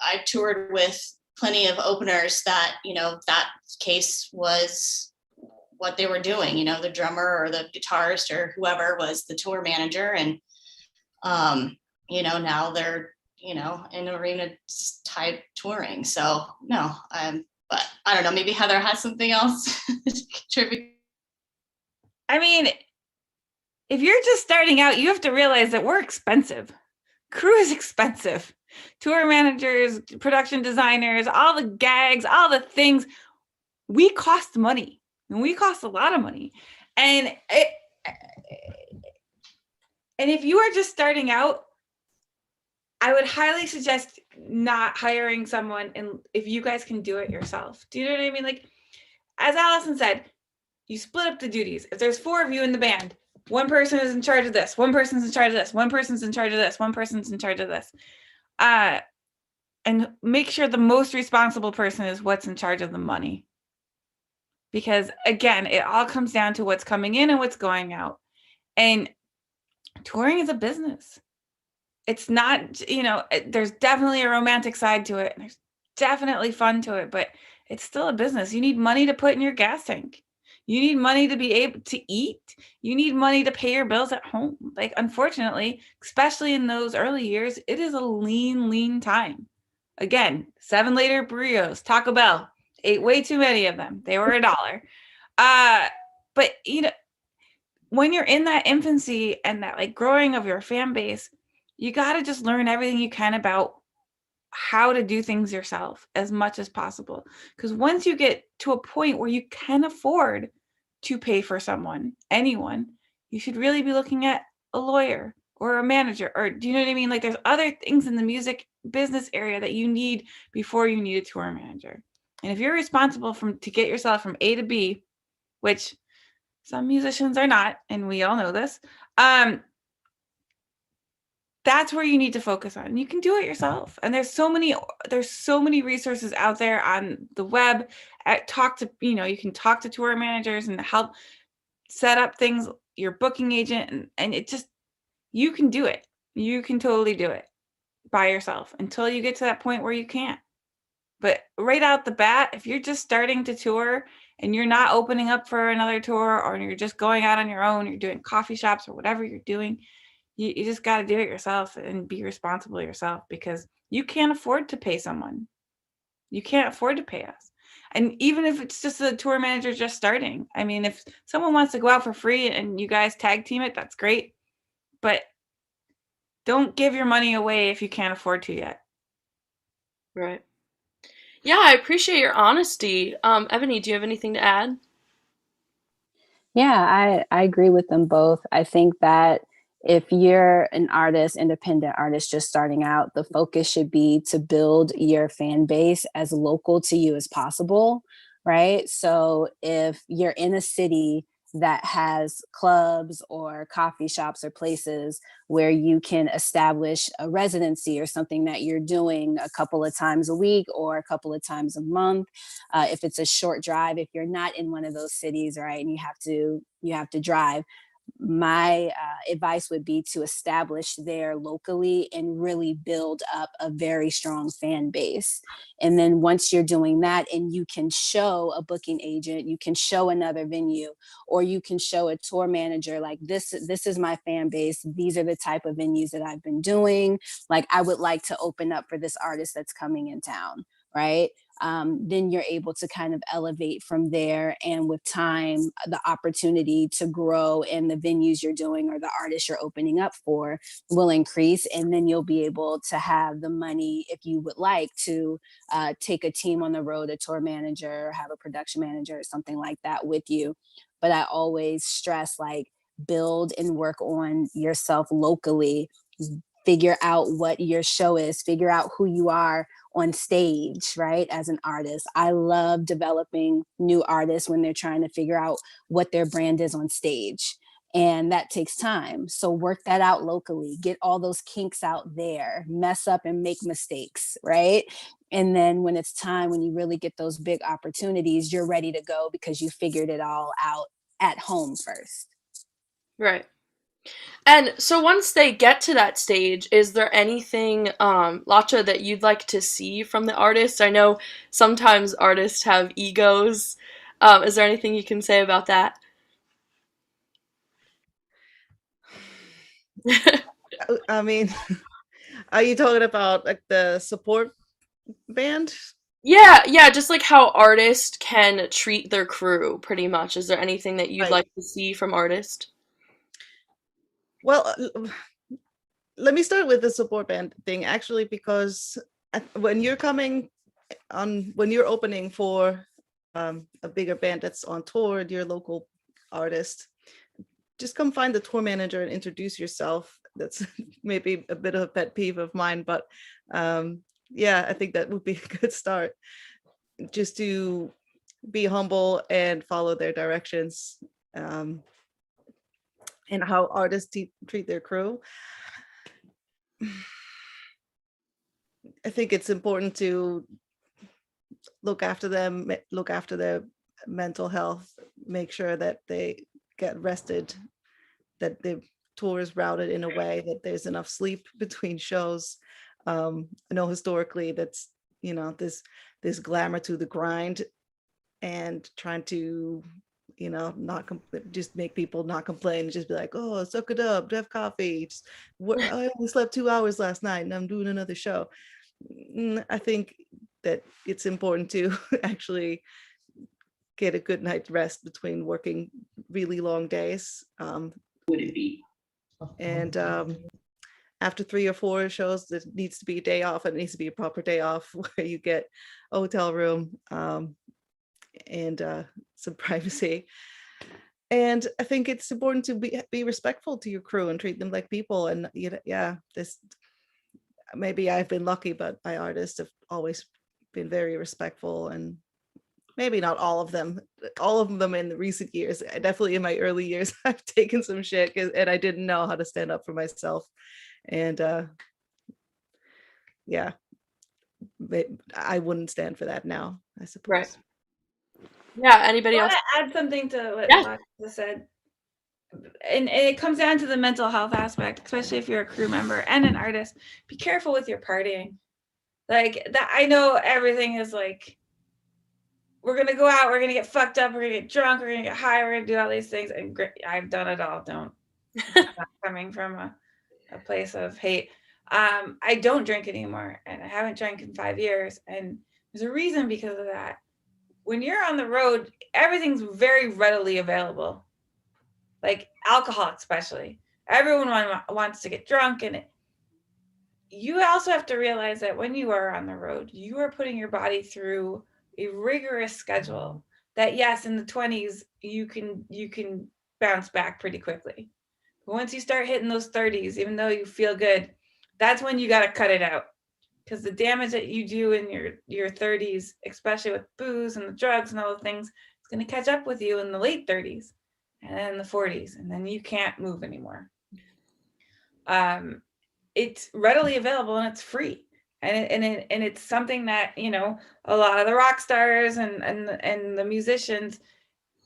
I've toured with plenty of openers that, that case was what they were doing. The drummer or the guitarist or whoever was the tour manager. And, now they're, in arena type touring. So no, but I don't know, maybe Heather has something else to contribute. I mean, if you're just starting out, you have to realize that we're expensive. Crew is expensive. Tour managers, production designers, all the gags, all the things, we cost money, and we cost a lot of money. And if you are just starting out, I would highly suggest not hiring someone, and if you guys can do it yourself. Do you know what I mean? Like, as Allison said, you split up the duties. If there's 4 of you in the band, one person is in charge of this, one person's in charge of this, one person's in charge of this, one person's in charge of this. And make sure the most responsible person is what's in charge of the money. Because again, it all comes down to what's coming in and what's going out. And touring is a business. It's not, there's definitely a romantic side to it. And there's definitely fun to it, but it's still a business. You need money to put in your gas tank. You need money to be able to eat. You need money to pay your bills at home. Like, unfortunately, especially in those early years, it is a lean time. Again, 7 later burritos, Taco Bell, ate way too many of them. They were $1. But when you're in that infancy and that like growing of your fan base, you got to just learn everything you can about how to do things yourself as much as possible. Because once you get to a point where you can afford to pay for anyone, you should really be looking at a lawyer or a manager, or do you know what I mean? Like, there's other things in the music business area that you need before you need a tour manager. And if you're responsible to get yourself from A to B, which some musicians are not, and we all know this, that's where you need to focus on. You can do it yourself. And there's so many resources out there on the web. You can talk to tour managers and help set up things, your booking agent, and it just, you can do it. You can totally do it by yourself until you get to that point where you can't. But right out the bat, if you're just starting to tour and you're not opening up for another tour, or you're just going out on your own, you're doing coffee shops or whatever you're doing, you just got to do it yourself and be responsible yourself, because you can't afford to pay someone. You can't afford to pay us. And even if it's just a tour manager just starting, I mean, if someone wants to go out for free and you guys tag team it, that's great. But don't give your money away if you can't afford to yet. Right. Yeah, I appreciate your honesty. Ebony, do you have anything to add? Yeah, I agree with them both. I think that if you're an artist, independent artist just starting out, the focus should be to build your fan base as local to you as possible, right? So if you're in a city that has clubs or coffee shops or places where you can establish a residency or something that you're doing a couple of times a week or a couple of times a month, if it's a short drive, if you're not in one of those cities, right, and you have to drive, my advice would be to establish there locally and really build up a very strong fan base. And then once you're doing that and you can show a booking agent, you can show another venue, or you can show a tour manager, like, this is my fan base, these are the type of venues that I've been doing, like, I would like to open up for this artist that's coming in town, right? Then you're able to kind of elevate from there. And with time, the opportunity to grow in the venues you're doing or the artists you're opening up for will increase. And then you'll be able to have the money, if you would like to, take a team on the road, a tour manager, have a production manager or something like that with you. But I always stress, like, build and work on yourself locally. Figure out what your show is, figure out who you are on stage, right? As an artist, I love developing new artists when they're trying to figure out what their brand is on stage. And that takes time. So work that out locally, get all those kinks out there, mess up and make mistakes, right? And then when it's time, when you really get those big opportunities, you're ready to go because you figured it all out at home first. Right. And so once they get to that stage, is there anything, Latcha, that you'd like to see from the artist? I know sometimes artists have egos. Is there anything you can say about that? I mean, are you talking about like the support band? Yeah, just like how artists can treat their crew, pretty much. Is there anything that you'd Right. like to see from artists? Well, let me start with the support band thing, actually, because when you're opening for a bigger band that's on tour, your local artist, just come find the tour manager and introduce yourself. That's maybe a bit of a pet peeve of mine, but yeah, I think that would be a good start. Just to be humble and follow their directions, and how artists treat their crew. I think it's important to look after them, look after their mental health, make sure that they get rested, that the tour is routed in a way that there's enough sleep between shows. I know historically that's, this glamour to the grind, and trying to, not just make people not complain, just be like, oh, suck it up, have coffee. I only slept 2 hours last night and I'm doing another show. I think that it's important to actually get a good night's rest between working really long days. And after 3 or 4 shows, there needs to be a day off. It needs to be a proper day off where you get a hotel room, and some privacy. And I think it's important to be respectful to your crew and treat them like people. And this, maybe I've been lucky, but my artists have always been very respectful, and maybe not all of them in the recent years. Definitely in my early years, I've taken some shit and I didn't know how to stand up for myself. And yeah, I wouldn't stand for that now, I suppose. Right. Yeah. Anybody I else? want to add something to what Yeah. Alexa said. And it comes down to the mental health aspect, especially if you're a crew member and an artist. Be careful with your partying. Like that, I know everything is like, we're gonna go out, we're gonna get fucked up, we're gonna get drunk, we're gonna get high, we're gonna do all these things. And I've done it all. Don't. I'm not coming from a place of hate. I don't drink anymore, and I haven't drank in 5 years, and there's a reason because of that. When you're on the road, everything's very readily available, like alcohol especially. Everyone wants to get drunk, and you also have to realize that when you are on the road, you are putting your body through a rigorous schedule that, yes, in the 20s you can bounce back pretty quickly. But once you start hitting those 30s, even though you feel good, that's when you got to cut it out, because the damage that you do in your 30s, especially with booze and the drugs and all the things, it's going to catch up with you in the late 30s and then the 40s, and then you can't move anymore. It's readily available and it's free, and it's something that, you know, a lot of the rock stars and the musicians,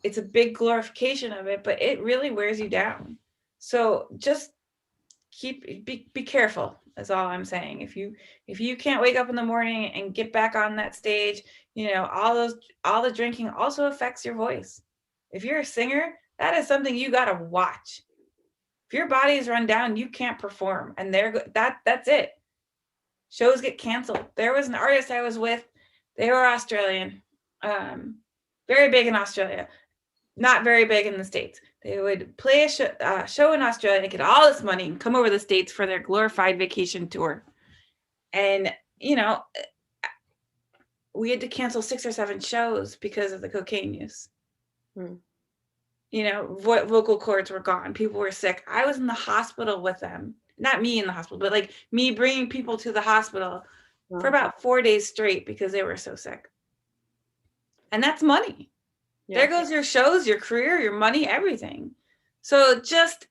it's a big glorification of it, but it really wears you down. So just be careful, is all I'm saying. If you can't wake up in the morning and get back on that stage, you know, all the drinking also affects your voice. If you're a singer, that is something you got to watch. If your body is run down, you can't perform, and that's it. Shows get canceled. There was an artist I was with. They were Australian, very big in Australia, not very big in the States. They would play a show in Australia, get all this money, and come over the States for their glorified vacation tour. And, you know, we had to cancel 6 or 7 shows because of the cocaine use. You know, what vocal cords were gone. People were sick. I was in the hospital with them. Not me in the hospital, but like me bringing people to the hospital for about 4 days straight because they were so sick. And that's money. Yeah. There goes your shows, your career, your money, everything. So just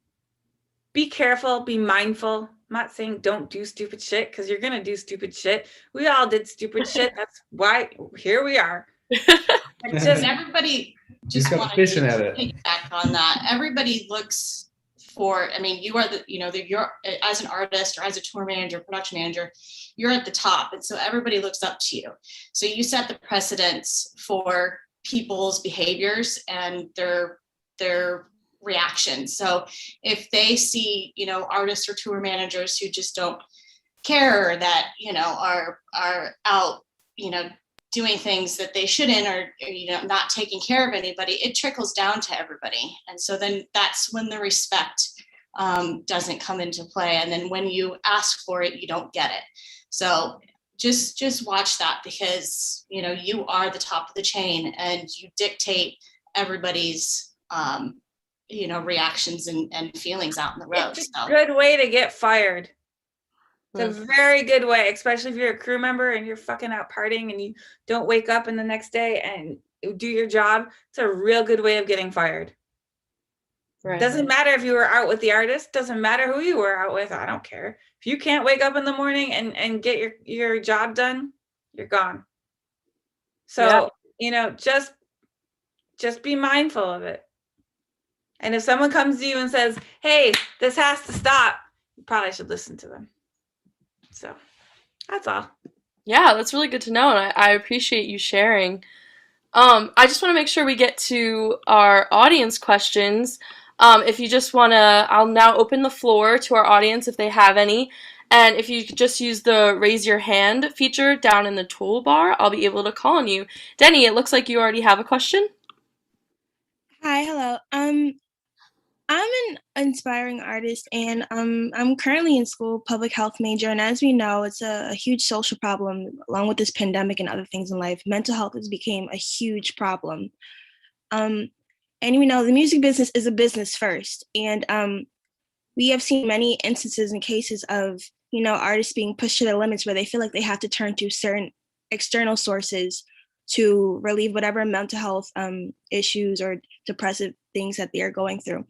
be careful, be mindful. I'm not saying don't do stupid shit, because you're going to do stupid shit. We all did stupid shit. That's why here we are. Just everybody just want to piggyback on that. Everybody looks for, I mean, you are you're as an artist or as a tour manager, production manager, you're at the top. And so everybody looks up to you. So you set the precedence for people's behaviors and their reactions. So if they see, you know, artists or tour managers who just don't care, that, you know, are out, you know, doing things that they shouldn't, or, you know, not taking care of anybody, it trickles down to everybody. And so then that's when the respect doesn't come into play. And then when you ask for it, you don't get it. So just watch that, because, you know, you are the top of the chain and you dictate everybody's, you know, reactions and feelings out in the road. It's a good way to get fired. It's a very good way, especially if you're a crew member and you're fucking out partying and you don't wake up in the next day and do your job. It's a real good way of getting fired. Right. Doesn't matter if you were out with the artist, doesn't matter who you were out with. I don't care. If you can't wake up in the morning and get your job done, you're gone. So, you know, just be mindful of it. And if someone comes to you and says, hey, this has to stop, you probably should listen to them. So that's all. Yeah, that's really good to know, and I appreciate you sharing. I just want to make sure we get to our audience questions. If you just want to, I'll now open the floor to our audience if they have any. And if you could just use the raise your hand feature down in the toolbar, I'll be able to call on you. Denny, it looks like you already have a question. Hi, hello. I'm an inspiring artist, and I'm currently in school, public health major. And as we know, it's a huge social problem, along with this pandemic and other things in life. Mental health has become a huge problem. And we know the music business is a business first. And we have seen many instances and cases of, you know, artists being pushed to their limits where they feel like they have to turn to certain external sources to relieve whatever mental health issues or depressive things that they are going through.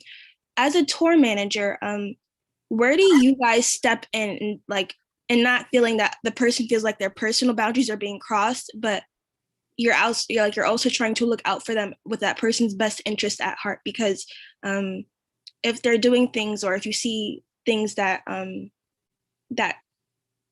As a tour manager, where do you guys step in and and not feeling that the person feels like their personal boundaries are being crossed, but you're also trying to look out for them with that person's best interest at heart? Because if they're doing things, or if you see things that that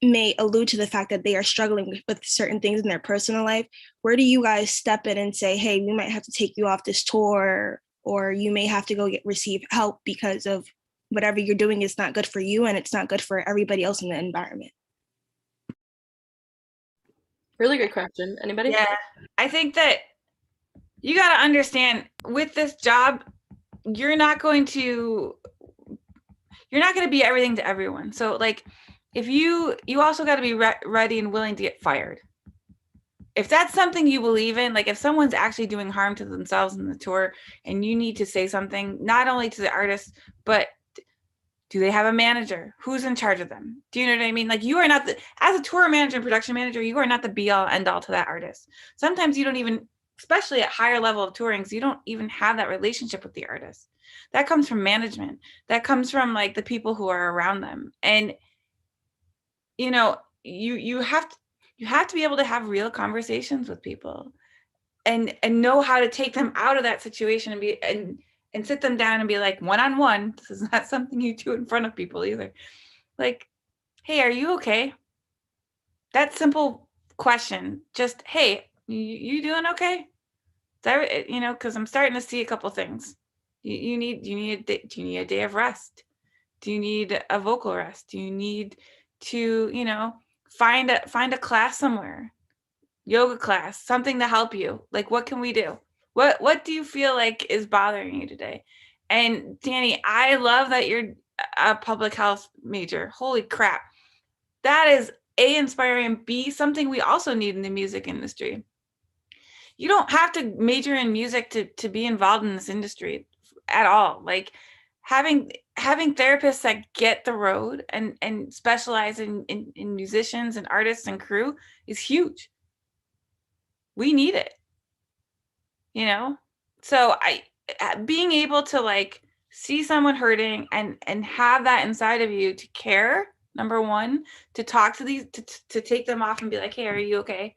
may allude to the fact that they are struggling with certain things in their personal life, where do you guys step in and say, hey, we might have to take you off this tour, or you may have to go receive help because of whatever you're doing is not good for you and it's not good for everybody else in the environment? Really good question. Anybody? Yeah, I think that you got to understand, with this job, you're not going to be everything to everyone. So like, if you also got to be ready and willing to get fired. If that's something you believe in, like if someone's actually doing harm to themselves in the tour and you need to say something, not only to the artist, but do they have a manager? Who's in charge of them? Do you know what I mean? Like, you are not as a tour manager and production manager, you are not the be all end all to that artist. Sometimes you don't even, especially at higher level of tourings, you don't even have that relationship with the artist. That comes from management. That comes from like the people who are around them. And you know, you have to be able to have real conversations with people and know how to take them out of that situation and sit them down and be like, one-on-one, this is not something you do in front of people either. Like, hey, are you okay? That simple question, just, hey, you doing okay? That, you know, because I'm starting to see a couple things. Do you need a day of rest? Do you need a vocal rest? Do you need to, you know, find a class somewhere, yoga class, something to help you? Like, what can we do? What do you feel like is bothering you today? And Danny, I love that you're a public health major. Holy crap. That is A, inspiring, B, something we also need in the music industry. You don't have to major in music to be involved in this industry at all. Like, having therapists that get the road and specialize in musicians and artists and crew is huge. We need it, you know? So being able to like see someone hurting and have that inside of you to care, number one, to talk to these, to take them off and be like, hey, are you okay?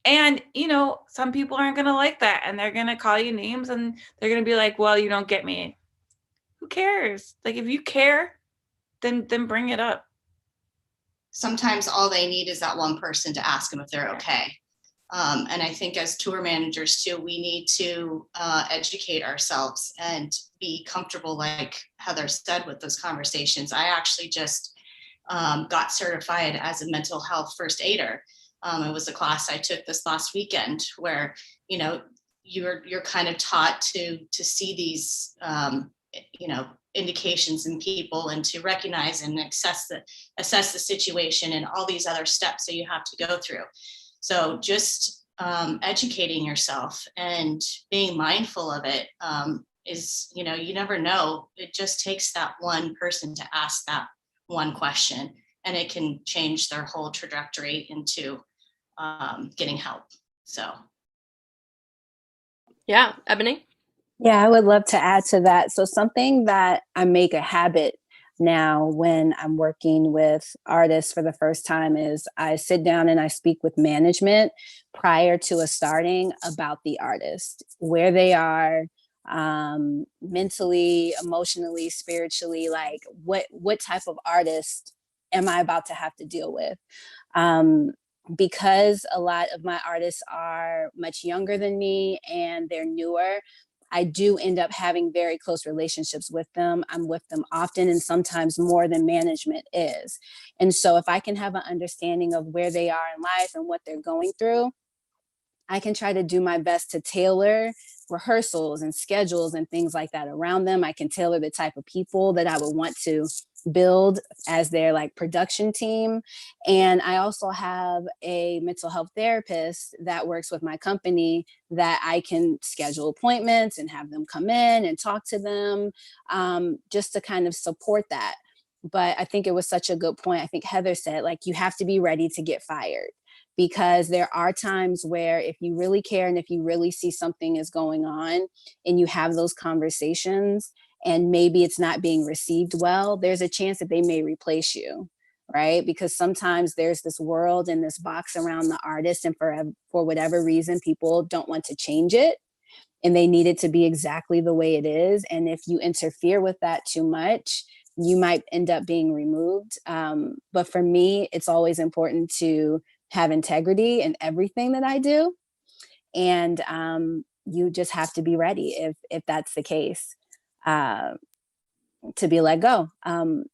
And, you know, some people aren't going to like that, and they're going to call you names, and they're going to be like, well, you don't get me. Who cares? Like, if you care, then bring it up. Sometimes all they need is that one person to ask them if they're okay. And I think as tour managers too, we need to educate ourselves and be comfortable, like Heather said, with those conversations. I actually just got certified as a mental health first aider. It was a class I took this last weekend where, you know, you're kind of taught to see these, you know, indications in people and to recognize and assess the situation and all these other steps that you have to go through. So just educating yourself and being mindful of it is, you know, you never know. It just takes that one person to ask that one question, and it can change their whole trajectory into getting help. So. Yeah, Ebony? Yeah, I would love to add to that. So something that I make a habit now when I'm working with artists for the first time is I sit down and I speak with management prior to us starting about the artist, where they are, mentally, emotionally, spiritually, like what type of artist am I about to have to deal with? Because a lot of my artists are much younger than me and they're newer, I do end up having very close relationships with them. I'm with them often and sometimes more than management is. And so if I can have an understanding of where they are in life and what they're going through, I can try to do my best to tailor rehearsals and schedules and things like that around them. I can tailor the type of people that I would want to build as their like production team. And I also have a mental health therapist that works with my company that I can schedule appointments and have them come in and talk to them, just to kind of support that. But I think it was such a good point. I think Heather said, like, you have to be ready to get fired, because there are times where if you really care and if you really see something is going on and you have those conversations and maybe it's not being received well, there's a chance that they may replace you, right? Because sometimes there's this world and this box around the artist, and for whatever reason, people don't want to change it, and they need it to be exactly the way it is. And if you interfere with that too much, you might end up being removed. But for me, it's always important to have integrity in everything that I do. And you just have to be ready if that's the case, to be let go.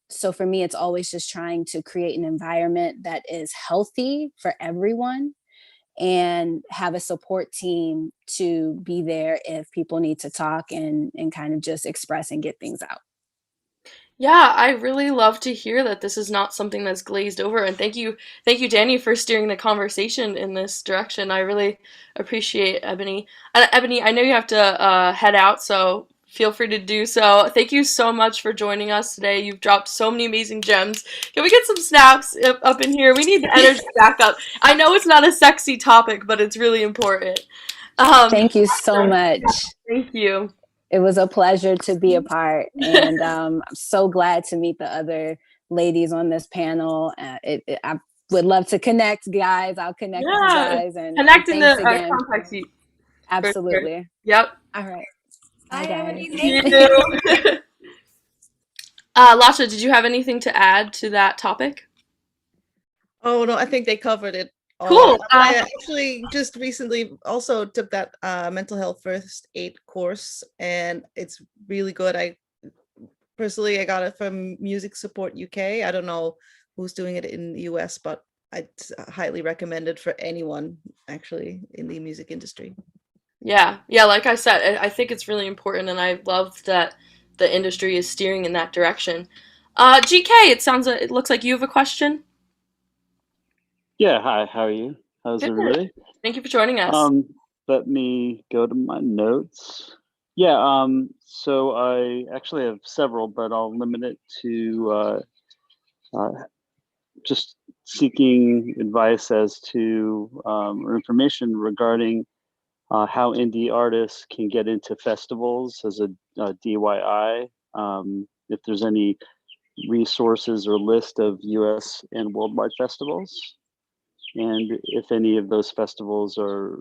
So for me, it's always just trying to create an environment that is healthy for everyone, and have a support team to be there if people need to talk and kind of just express and get things out. Yeah, I really love to hear that this is not something that's glazed over. And thank you, Danny, for steering the conversation in this direction. I really appreciate Ebony. Ebony, I know you have to head out, so feel free to do so. Thank you so much for joining us today. You've dropped so many amazing gems. Can we get some snaps up in here? We need the energy back up. I know it's not a sexy topic, but it's really important. Thank you so much. Thank you. It was a pleasure to be a part, and I'm so glad to meet the other ladies on this panel. I would love to connect, guys. I'll connect with you guys, and connect in thanks the again. contact sheet. Absolutely. Sure. Yep. All right. Bye, guys. Thank you. Lasha, did you have anything to add to that topic? Oh no, I think they covered it all. Cool. I actually just recently also took that mental health first aid course, and it's really good. I got it from Music Support UK. I don't know who's doing it in the US, but I highly recommend it for anyone actually in the music industry. Yeah, like I said, I think it's really important, and I love that the industry is steering in that direction. GK, it looks like you have a question. Yeah, hi, how are you? How's Good. everybody? Thank you for joining us. Let me go to my notes. Yeah, so I actually have several, but I'll limit it to just seeking advice as to or information regarding how indie artists can get into festivals as a DIY. If there's any resources or list of US and worldwide festivals, and if any of those festivals are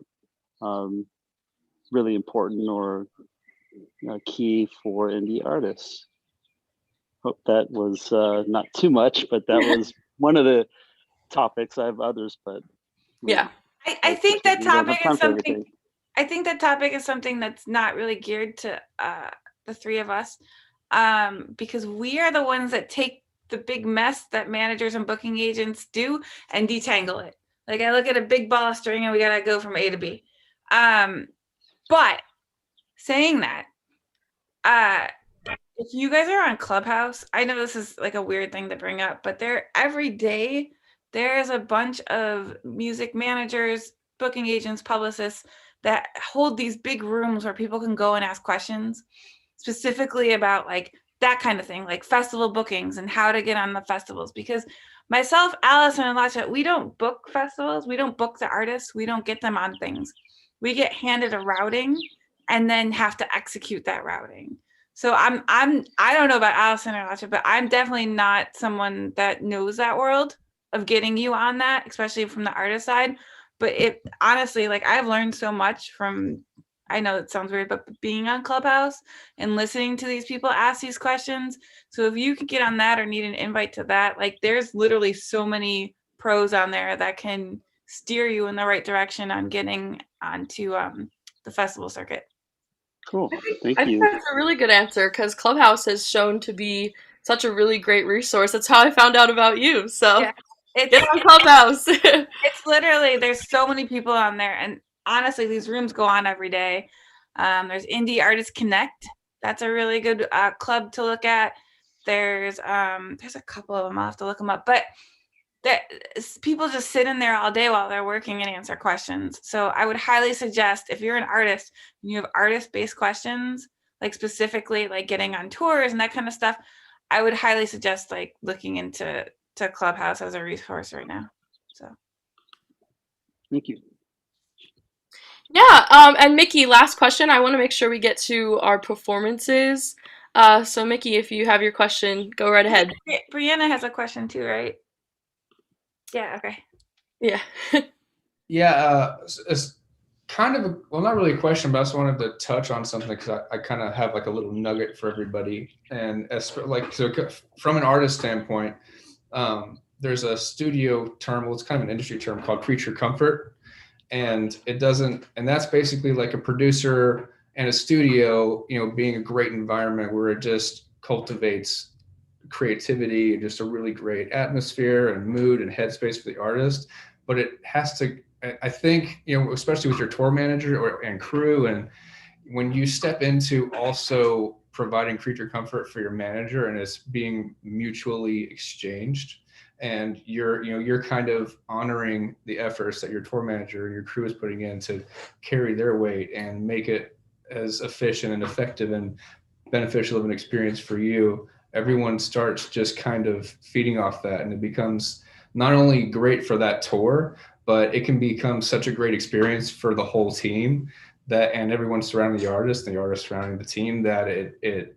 really important or key for indie artists. Hope that was not too much, but that was one of the topics. I have others, but yeah, I think that topic is something. I think that topic is something that's not really geared to the three of us, because we are the ones that take the big mess that managers and booking agents do and detangle it. Like, I look at a big ball of string and we gotta go from A to B. But saying that, if you guys are on Clubhouse, I know this is like a weird thing to bring up, but every day there's a bunch of music managers, booking agents, publicists that hold these big rooms where people can go and ask questions specifically about like that kind of thing, like festival bookings and how to get on the festivals. Because myself, Allison, and Lasha, we don't book festivals. We don't book the artists. We don't get them on things. We get handed a routing and then have to execute that routing. So I don't know about Allison or Lasha, but I'm definitely not someone that knows that world of getting you on that, especially from the artist side. But honestly, like, I've learned so much from, I know it sounds weird, but being on Clubhouse and listening to these people ask these questions. So if you could get on that or need an invite to that, like, there's literally so many pros on there that can steer you in the right direction on getting onto the festival circuit. Cool. I think that's a really good answer, because Clubhouse has shown to be such a really great resource. That's how I found out about you. So yeah, get on Clubhouse. It's literally, there's so many people on there, and honestly, these rooms go on every day. There's Indie Artists Connect. That's a really good club to look at. There's a couple of them. I'll have to look them up, but people just sit in there all day while they're working and answer questions. So I would highly suggest, if you're an artist and you have artist-based questions, like specifically like getting on tours and that kind of stuff, I would highly suggest like looking into Clubhouse as a resource right now. So thank you. Yeah, and Mickey, last question. I want to make sure we get to our performances. So Mickey, if you have your question, go right ahead. Brianna has a question too, right? Yeah, okay. Yeah. Yeah, it's kind of well, not really a question, but I just wanted to touch on something because I kind of have like a little nugget for everybody. And as like so, from an artist standpoint, there's a studio term. Well, it's kind of an industry term called creature comfort, and it doesn't. And that's basically like a producer and a studio, being a great environment where it just cultivates creativity and just a really great atmosphere and mood and headspace for the artist. But it has to, I think, especially with your tour manager and crew, and when you step into also providing creature comfort for your manager and it's being mutually exchanged, and you're kind of honoring the efforts that your tour manager and your crew is putting in to carry their weight and make it as efficient and effective and beneficial of an experience for you. Everyone starts just kind of feeding off that, and it becomes not only great for that tour, but it can become such a great experience for the whole team, that and everyone surrounding the artist and the artist surrounding the team, that it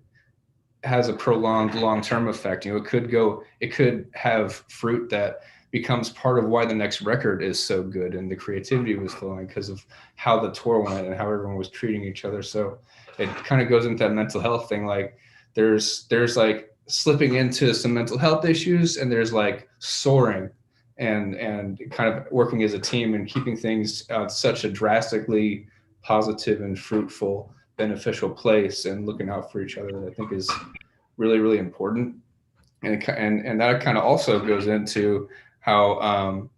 has a prolonged long-term effect. It could have fruit that becomes part of why the next record is so good and the creativity was flowing because of how the tour went and how everyone was treating each other. So it kind of goes into that mental health thing. Like there's like slipping into some mental health issues, and there's like soaring and kind of working as a team and keeping things such a drastically positive and fruitful, beneficial place, and looking out for each other, that I think is really, really important. And that kind of also goes into how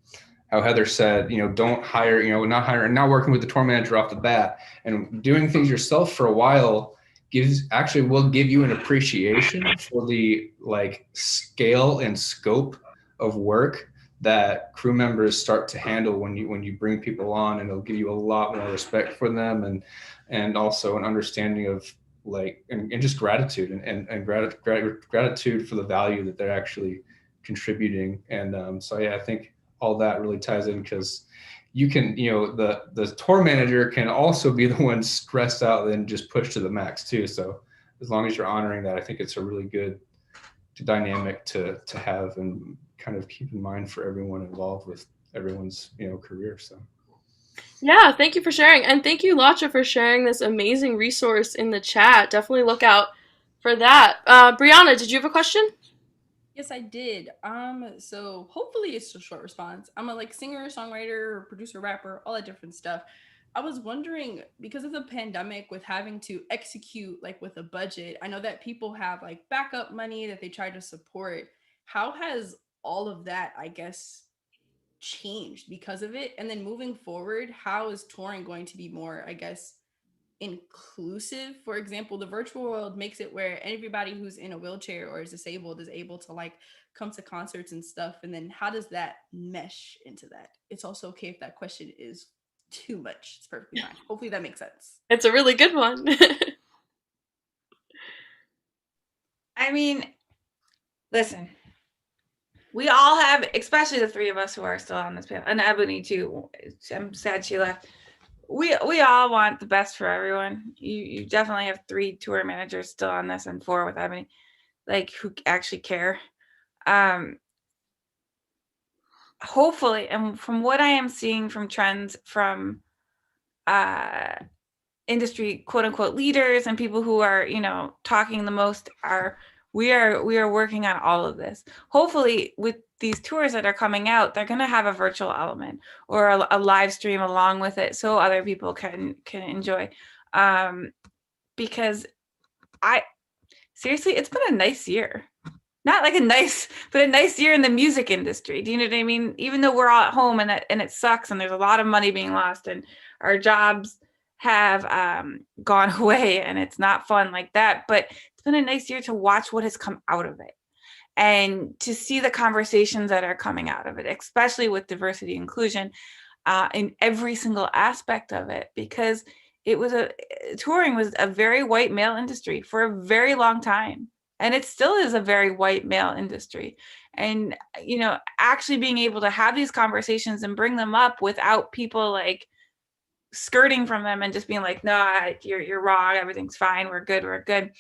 Heather said, don't hire, not working with the tour manager off the bat, and doing things yourself for a while will give you an appreciation for the like scale and scope of work that crew members start to handle when you bring people on, and it'll give you a lot more respect for them, and also an understanding of like and just gratitude and gratitude for the value that they're actually contributing. And so yeah, I think all that really ties in, because you can, the tour manager can also be the one stressed out and just pushed to the max too. So as long as you're honoring that, I think it's a really good dynamic to have and kind of keep in mind for everyone involved with everyone's career. So Yeah, thank you for sharing. And thank you, Latcha, for sharing this amazing resource in the chat. Definitely look out for that. Brianna, did you have a question? Yes, I did. So hopefully it's a short response. I'm a like singer, songwriter, producer, rapper, all that different stuff. I was wondering, because of the pandemic, with having to execute like with a budget, I know that people have like backup money that they try to support. How has all of that, I guess, changed because of it? And then moving forward, how is touring going to be more, I guess, inclusive? For example, the virtual world makes it where everybody who's in a wheelchair or is disabled is able to like come to concerts and stuff. And then how does that mesh into that? It's also okay if that question is too much. It's perfectly fine. Hopefully that makes sense. It's a really good one. I mean, listen, we all have, especially the three of us who are still on this panel, and Ebony too. I'm sad she left. We all want the best for everyone. You definitely have 3 tour managers still on this, and 4 with Ebony, like who actually care. Hopefully, and from what I am seeing from trends from industry quote unquote leaders and people who are talking the most, we are working on all of this. Hopefully with these tours that are coming out, they're going to have a virtual element or a live stream along with it, so other people can enjoy, because seriously, it's been a nice year. Not like a nice year in the music industry. Do you know what I mean? Even though we're all at home and it sucks and there's a lot of money being lost and our jobs have gone away and it's not fun like that, but it's been a nice year to watch what has come out of it and to see the conversations that are coming out of it, especially with diversity inclusion in every single aspect of it, because touring was a very white male industry for a very long time. And it still is a very white male industry. And, actually being able to have these conversations and bring them up without people like skirting from them and just being like, no, you're wrong. Everything's fine. We're good.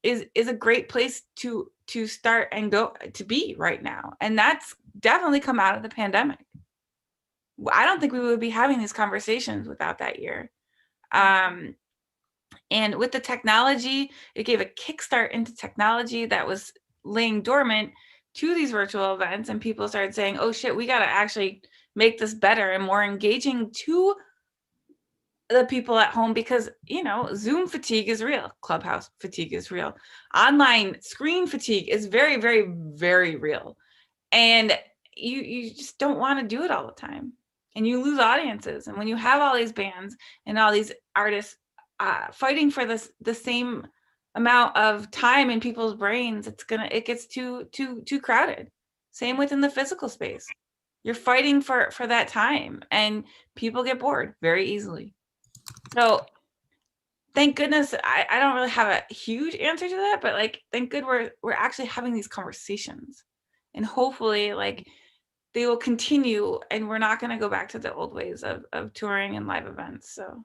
is a great place to start and go to be right now. And that's definitely come out of the pandemic. I don't think we would be having these conversations without that year. And with the technology, it gave a kickstart into technology that was laying dormant to these virtual events, and people started saying, oh shit, we got to actually make this better and more engaging to the people at home, because Zoom fatigue is real, Clubhouse fatigue is real, online screen fatigue is very, very, very real, and you just don't want to do it all the time, and you lose audiences. And when you have all these bands and all these artists fighting for the same amount of time in people's brains, it gets too crowded. Same within the physical space, you're fighting for that time, and people get bored very easily. So thank goodness I don't really have a huge answer to that, but like thank good we're actually having these conversations, and hopefully like they will continue, and we're not going to go back to the old ways of touring and live events. So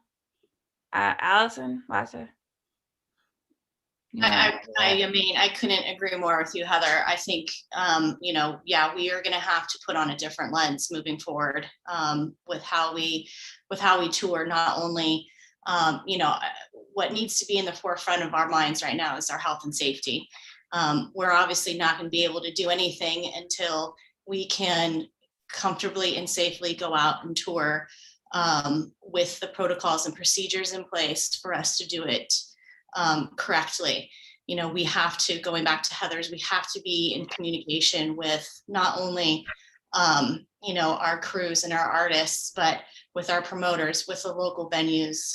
Allison, Lasha. I mean, I couldn't agree more with you, Heather. I think, yeah, we are going to have to put on a different lens moving forward with how we tour. Not only, what needs to be in the forefront of our minds right now is our health and safety. We're obviously not going to be able to do anything until we can comfortably and safely go out and tour with the protocols and procedures in place for us to do it correctly. We have to, going back to Heather's, we have to be in communication with not only, our crews and our artists, but with our promoters, with the local venues,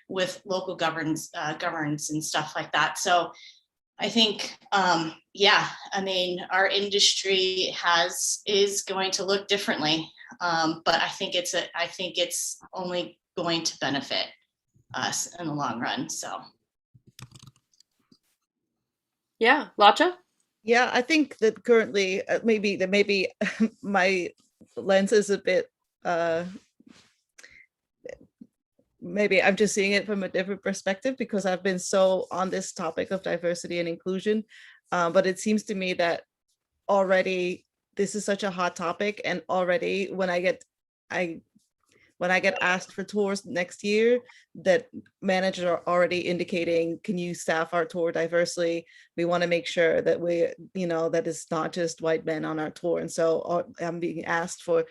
with local governance and stuff like that. So I think, our industry is going to look differently, but I think it's only going to benefit us in the long run. So. Yeah, Latcha? Yeah, I think that currently maybe my lens is a bit maybe I'm just seeing it from a different perspective because I've been so on this topic of diversity and inclusion. But it seems to me that already this is such a hot topic, and already when I get asked for tours next year, that managers are already indicating, can you staff our tour diversely? We want to make sure that that it's not just white men on our tour. And so I'm being asked for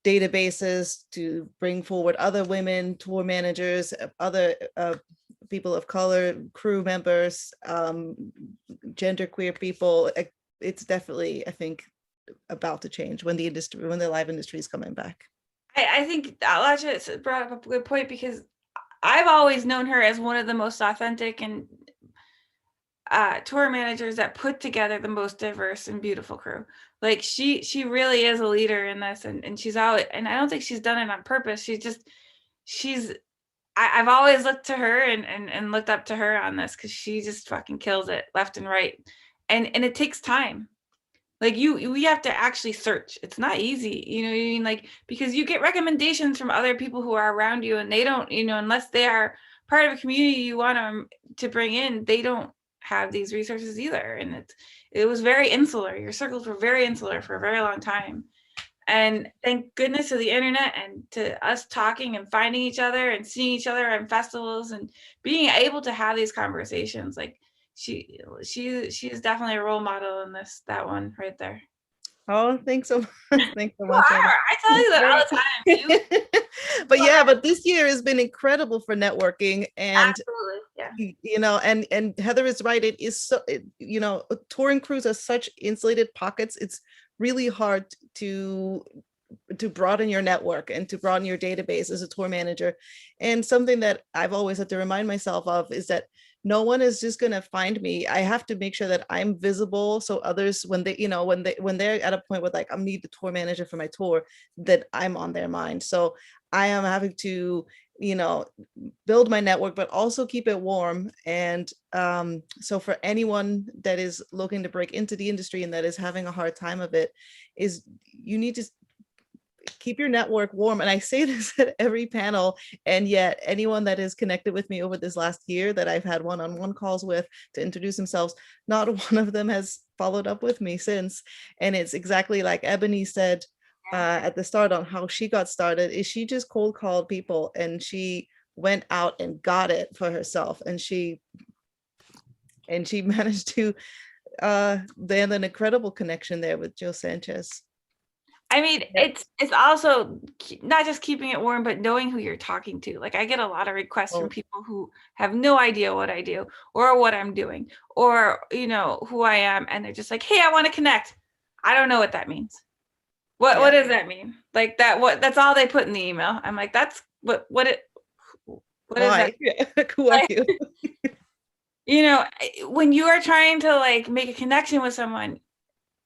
databases to bring forward other women tour managers, other people of color, crew members, genderqueer people. It's definitely, I think, about to change when the live industry is coming back. I think Lasha brought up a good point, because I've always known her as one of the most authentic and tour managers that put together the most diverse and beautiful crew. Like she really is a leader in this, and she's always, and I don't think she's done it on purpose. I've always looked to her and looked up to her on this, because she just fucking kills it left and right. And it takes time. Like we have to actually search. It's not easy, you know what I mean? Like, because you get recommendations from other people who are around you, and they don't, unless they are part of a community you want to bring in, they don't have these resources either. And it was very insular. Your circles were very insular for a very long time. And thank goodness to the internet and to us talking and finding each other and seeing each other on festivals and being able to have these conversations. Like she is definitely a role model in that one right there. Oh, thanks so much. Thanks so much. I tell you that all the time. But this year has been incredible for networking, and absolutely, yeah. And Heather is right. It is so, touring crews are such insulated pockets. It's really hard to broaden your network and to broaden your database as a tour manager. And something that I've always had to remind myself of is that no one is just going to find me. I have to make sure that I'm visible, so others, when they're at a point where like, I need the tour manager for my tour, that I'm on their mind. So I am having to build my network, but also keep it warm. And so for anyone that is looking to break into the industry and that is having a hard time of it, is you need to keep your network warm. And I say this at every panel, and yet anyone that is connected with me over this last year that I've had one-on-one calls with to introduce themselves, not one of them has followed up with me since. And it's exactly like Ebony said at the start on how she got started, is she just cold called people and she went out and got it for herself. And she managed to land an incredible connection there with Joe Sanchez. I mean, it's also not just keeping it warm, but knowing who you're talking to. Like I get a lot of requests from people who have no idea what I do or what I'm doing or, you know, who I am. And they're just like, hey, I want to connect. I don't know what that means. What does that mean? Like that's all they put in the email. I'm like, that's what is that? Who are you? You know, when you are trying to like make a connection with someone,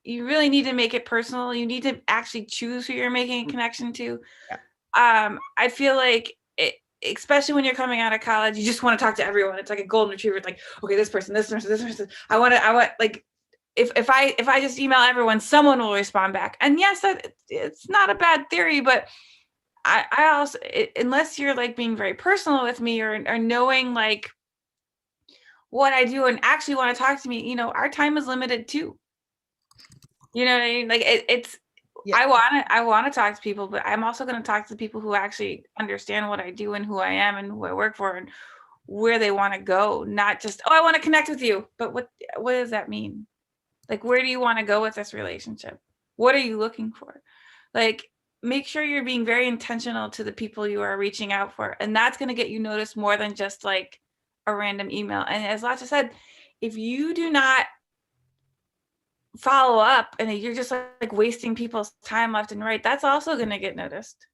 you really need to make it personal. You need to actually choose who you're making a connection to. Yeah. I feel like especially when you're coming out of college, you just want to talk to everyone. It's like a golden retriever. It's like, okay, this person. I want like, if I just email everyone, someone will respond back. And yes, it's not a bad theory, but I also, unless you're like being very personal with me or knowing like what I do and actually want to talk to me, you know, our time is limited too. You know what I mean? Like it's, yeah. I want to talk to people, but I'm also going to talk to people who actually understand what I do and who I am and who I work for and where they want to go. Not just, oh, I want to connect with you, but what does that mean? Like, where do you want to go with this relationship? What are you looking for? Like, make sure you're being very intentional to the people you are reaching out for. And that's going to get you noticed more than just like a random email. And as Latcha said, if you do not follow up and you're just like wasting people's time left and right, that's also going to get noticed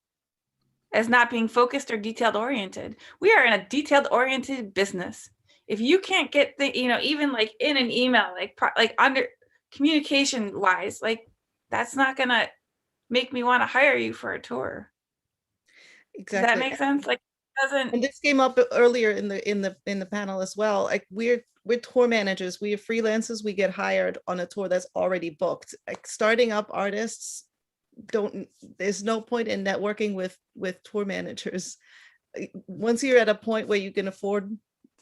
as not being focused or detailed oriented. We are in a detailed oriented business. If you can't get the, you know, even like in an email, like under communication wise, like that's not going to make me want to hire you for a tour. Exactly. Does that make sense? Like, doesn't. And this came up earlier in the panel as well. Like we're tour managers, we are freelancers, we get hired on a tour that's already booked. Like starting up artists there's no point in networking with tour managers. Once you're at a point where you can afford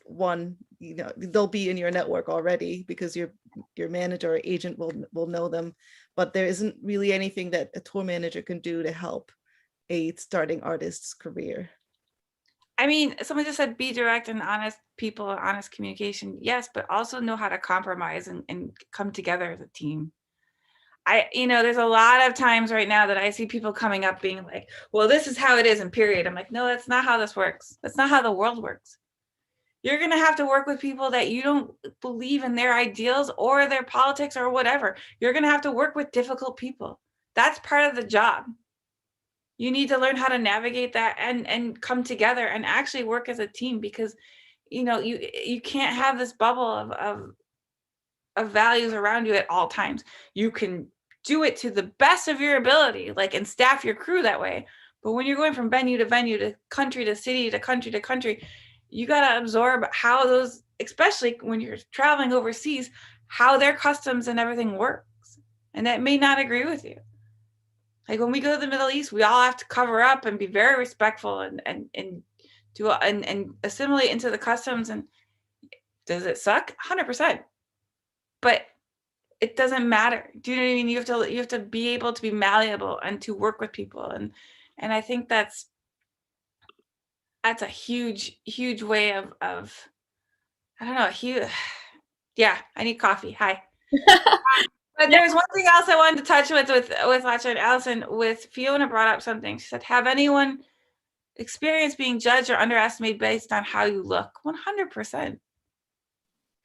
one, you know, they'll be in your network already because your manager or agent will know them. But there isn't really anything that a tour manager can do to help a starting artist's career. I mean, someone just said be direct and honest people, honest communication. Yes, but also know how to compromise and come together as a team. You know, there's a lot of times right now that I see people coming up being like, well, this is how it is and period. I'm like, no, that's not how this works. That's not how the world works. You're going to have to work with people that you don't believe in their ideals or their politics or whatever. You're going to have to work with difficult people. That's part of the job. You need to learn how to navigate that and come together and actually work as a team, because, you know, you can't have this bubble of values around you at all times. You can do it to the best of your ability, like, and staff your crew that way. But when you're going from venue to venue, to country to city to country to country, you got to absorb how those, especially when you're traveling overseas, how their customs and everything works. And that may not agree with you. Like when we go to the Middle East, we all have to cover up and be very respectful and assimilate into the customs. And does it suck? 100%. But it doesn't matter. Do you know what I mean? You have to be able to be malleable and to work with people. And I think that's a huge way of I don't know, yeah, I need coffee. Hi. But there's one thing else I wanted to touch with Latcha and Allison. With Fiona brought up something. She said, have anyone experienced being judged or underestimated based on how you look? 100%.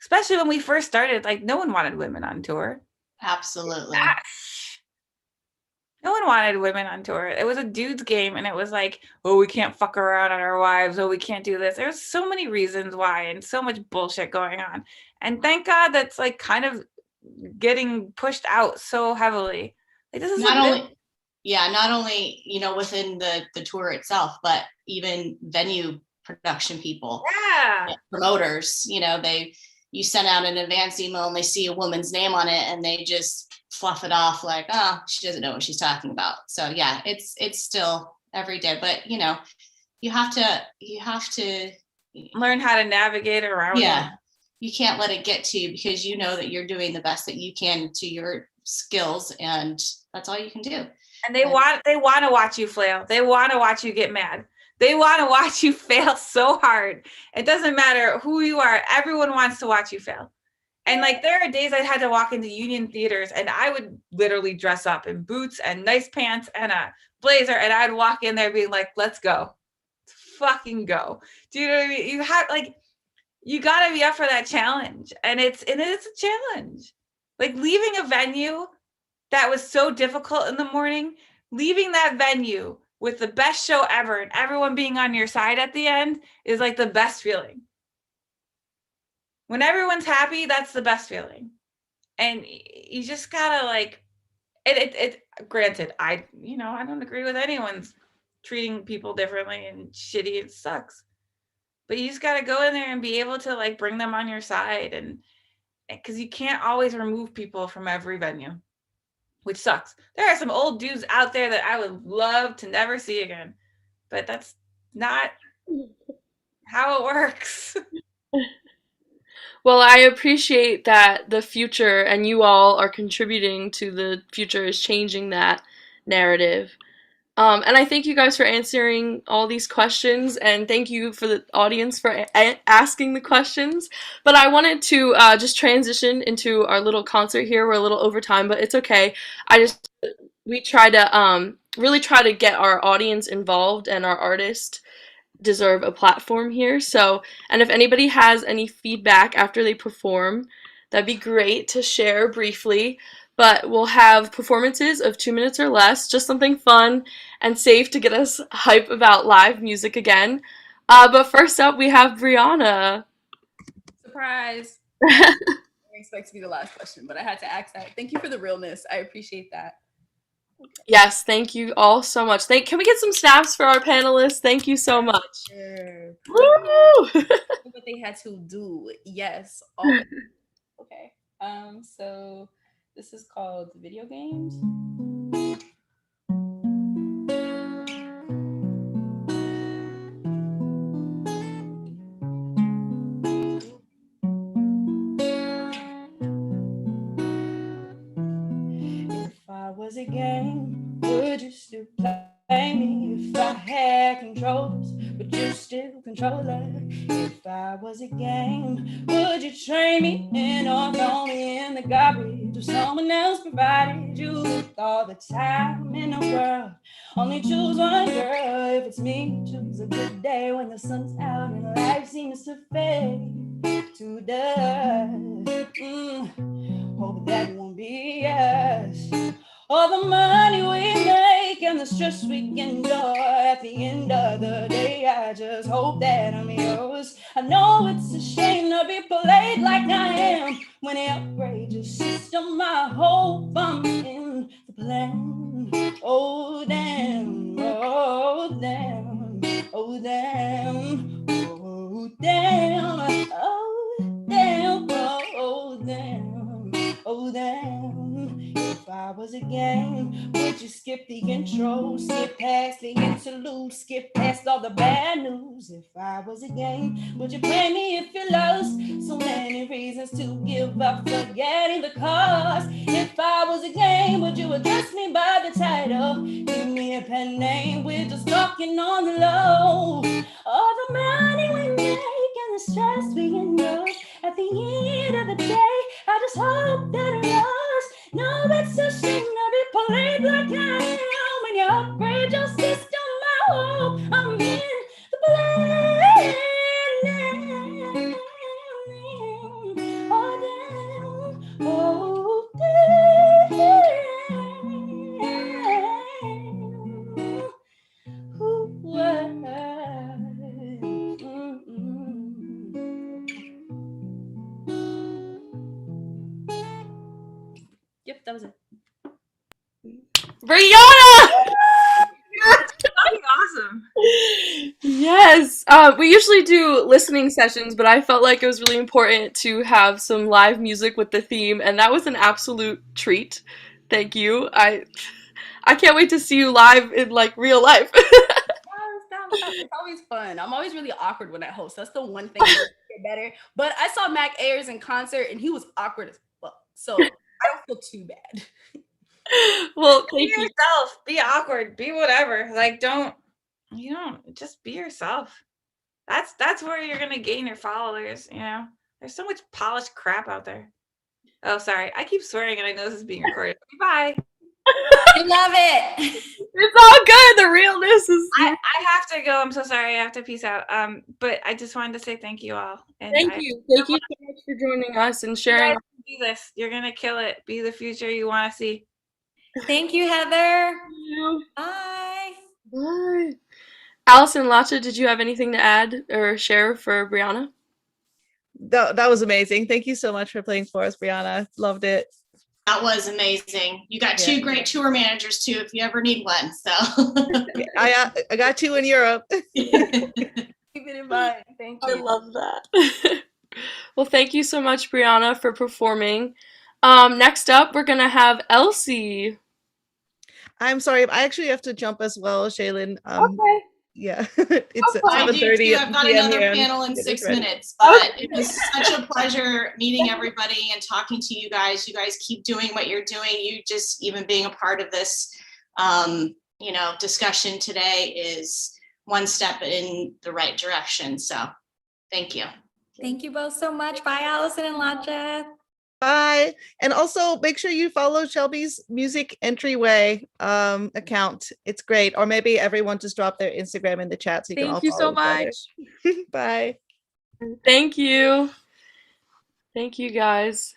Especially when we first started, like no one wanted women on tour. Absolutely. No one wanted women on tour. It was a dude's game, and it was like, oh, we can't fuck around on our wives. Oh, we can't do this. There's so many reasons why, and so much bullshit going on. And thank God that's like kind of getting pushed out so heavily. Like this is not only you know, within the tour itself, but even venue production people, promoters. You know, you send out an advance email and they see a woman's name on it and they just slough it off like, oh, she doesn't know what she's talking about. So yeah, it's still every day, but you know, you have to learn how to navigate around yeah. it. You can't let it get to you, because you know that you're doing the best that you can to your skills, and that's all you can do. And they want to watch you flail. They want to watch you get mad. They want to watch you fail so hard. It doesn't matter who you are. Everyone wants to watch you fail. And like, there are days I had to walk into union theaters and I would literally dress up in boots and nice pants and a blazer, and I'd walk in there being like, let's go. Let's fucking go. Do you know what I mean? You have, like, you got to be up for that challenge. And it's a challenge. Like, leaving a venue that was so difficult in the morning, leaving that venue with the best show ever and everyone being on your side at the end is like the best feeling. When everyone's happy, that's the best feeling. And you just gotta, like, granted, I don't agree with anyone's treating people differently and shitty. It sucks. But you just gotta go in there and be able to, like, bring them on your side, and because you can't always remove people from every venue, which sucks. There are some old dudes out there that I would love to never see again, but that's not how it works. Well, I appreciate that the future and you all are contributing to the future is changing that narrative. And I thank you guys for answering all these questions, and thank you for the audience for asking the questions. But I wanted to just transition into our little concert here. We're a little over time, but it's okay. We try to really try to get our audience involved, and our artists deserve a platform here. So, and if anybody has any feedback after they perform, that'd be great to share briefly. But we'll have performances of 2 minutes or less, just something fun and safe to get us hype about live music again. But first up, we have Brianna. Surprise! I didn't expect to be the last question, but I had to ask that. Thank you for the realness. I appreciate that. Yes, thank you all so much. Can we get some snaps for our panelists? Thank you so much. Sure. Woo! What they had to do. Yes. Always. Okay. So this is called Video Games. If I was a game, would you still play me? If I had controls, would you still control it? If I was a game, would you train me in or throw me in the garbage? If someone else provided you with all the time in the world, only choose one girl. If it's me, choose a good day when the sun's out and life seems to fade to dust. Hope that won't be us. All the money we make and the stress we endure, at the end of the day, I just hope that I'm yours. I know it's a shame to be played like I am when the outrageous system, I hope I'm in the plan. Oh damn, oh damn, oh damn, oh damn, oh damn, oh damn, oh damn. If I was a game, would you skip the intro, skip past the interlude, skip past all the bad news? If I was a game, would you play me if you lost? So many reasons to give up, forgetting the cost. If I was a game, would you address me by the title? Give me a pen name, we're just talking on the low. All the money we make and the stress we endure, at the end of the day, I just hope that I'm yours. No, it's a shame to be played like I am when you upgrade your system. I hope I'm in the plan. Oh damn, oh damn. Ooh, Yep, that was it. Brianna! Awesome. Yes. We usually do listening sessions, but I felt like it was really important to have some live music with the theme, and that was an absolute treat. Thank you. I can't wait to see you live in like real life. Stop, stop. It's always fun. I'm always really awkward when I host. That's the one thing I need to get better. But I saw Mac Ayers in concert and he was awkward as fuck. So I don't feel too bad. Well, Be thank you. yourself. Be awkward. Be whatever. Like, don't just be yourself. That's where you're gonna gain your followers. There's so much polished crap out there. Oh, sorry. I keep swearing, and I know this is being recorded. Bye. I love it. It's all good. The realness is. I have to go. I'm so sorry. I have to peace out. But I just wanted to say thank you all. And Thank you. Thank you so much for joining us and sharing. Do this. You're gonna kill it. Be the future you want to see. Thank you, Heather. Thank you. Bye. Bye. Allison, Latcha, did you have anything to add or share for Brianna? That was amazing. Thank you so much for playing for us, Brianna. Loved it. That was amazing. You got two great tour managers too, if you ever need one. So I got two in Europe. Keep it in mind. Thank you. I love that. Well, thank you so much, Brianna, for performing. Next up, we're gonna have Elsie. I'm sorry, I actually have to jump as well, Shaylin. Okay. Yeah, it's at I do 7:30 too. I've got PM another here. panel in 6 ready. minutes, but it was such a pleasure meeting everybody and talking to you guys. You guys keep doing what you're doing. You just even being a part of this, discussion today is one step in the right direction. So thank you. Thank you both so much. Bye, Allison and Latcha. Bye. And also make sure you follow Shelby's Music Entryway account. It's great. Or maybe everyone just drop their Instagram in the chat so you can all Thank you so follow each much. other. Bye. Thank you. Thank you, guys.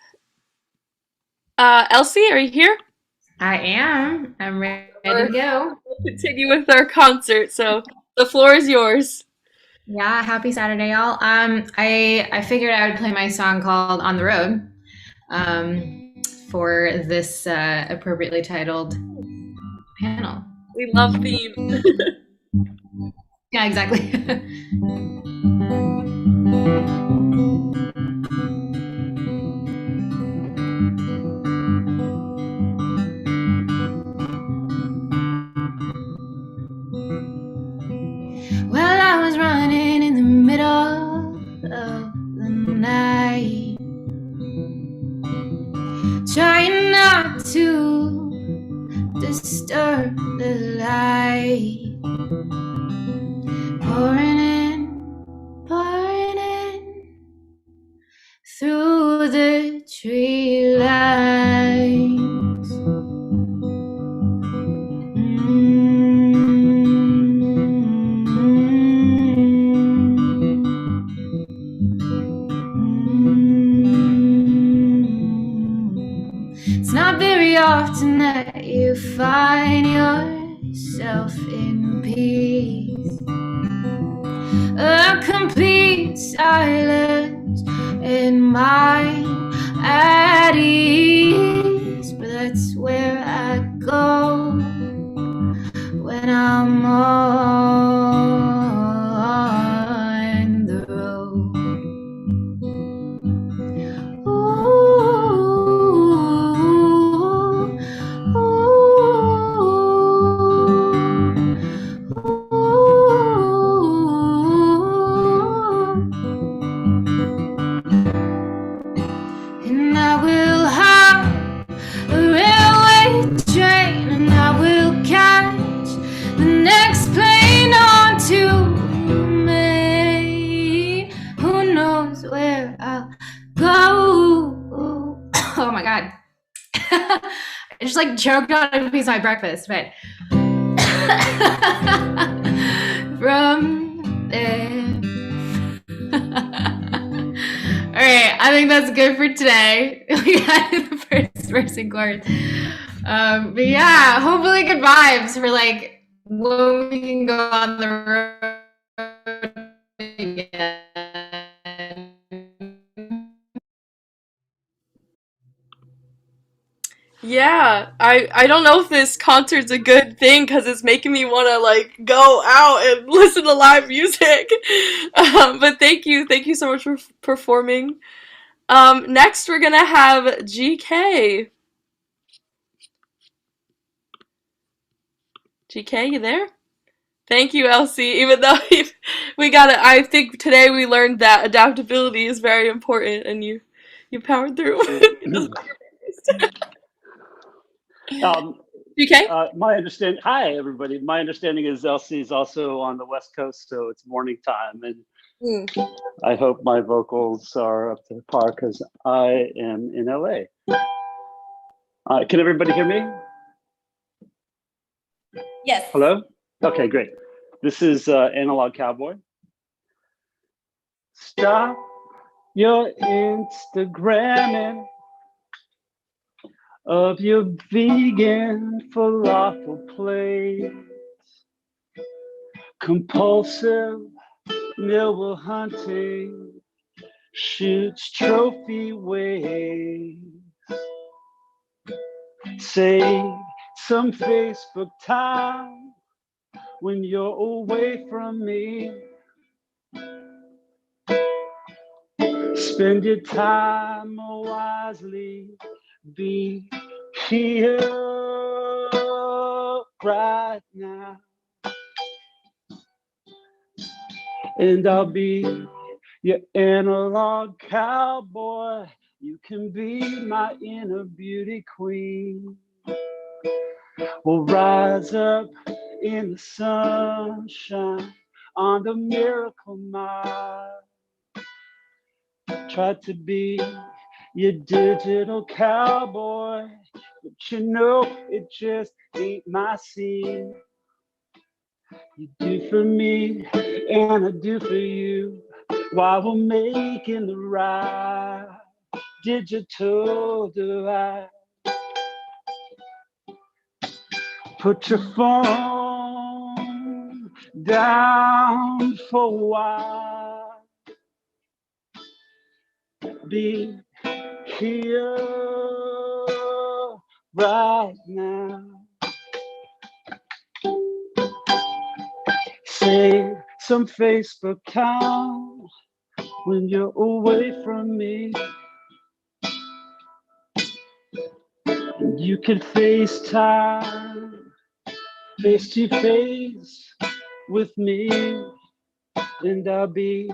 Elsie, are you here? I am. I'm ready to go. We'll continue with our concert. So the floor is yours. Yeah, happy Saturday, y'all. I figured I would play my song called "On the Road" for this appropriately titled panel. We love themes. Yeah, exactly. Well, I was running in the middle of the night, trying not to disturb the light, pouring in through the tree lines. It's not very often that you find yourself in peace, a complete silence in mind at ease. But that's where I go when I'm on the road. And I will hop a railway train, and I will catch the next plane on to Maine. Who knows where I'll go? Oh my god. I just like choked on a piece of my breakfast, but from there. All right, I think that's good for today. We got the first verse and chorus. But yeah, hopefully good vibes for like when we can go on the road again. Yeah, I don't know if this concert's a good thing because it's making me want to like go out and listen to live music. But thank you so much for performing. Next we're gonna have GK. GK, you there? Thank you, Elsie. Even though we got it, I think today we learned that adaptability is very important, and you powered through. GK? My understanding. Hi, everybody. My understanding is Elsie is also on the West Coast, so it's morning time, and I hope my vocals are up to par because I am in LA. Can everybody hear me? Yes. Hello? Okay, great. This is Analog Cowboy. Stop your Instagramming of your vegan falafel plate. Compulsive millwall hunting shoots trophy waves. Save some Facebook time when you're away from me. Spend your time wisely. Be here right now. And I'll be your analog cowboy. You can be my inner beauty queen. We'll rise up in the sunshine on the Miracle Mile. Try to be your digital cowboy, but you know it just ain't my scene. You do for me and I do for you while we're making the right digital divide. Put your phone down for a while. Be here right now. Save some Facebook count when you're away from me. You can FaceTime face to face with me, and I'll be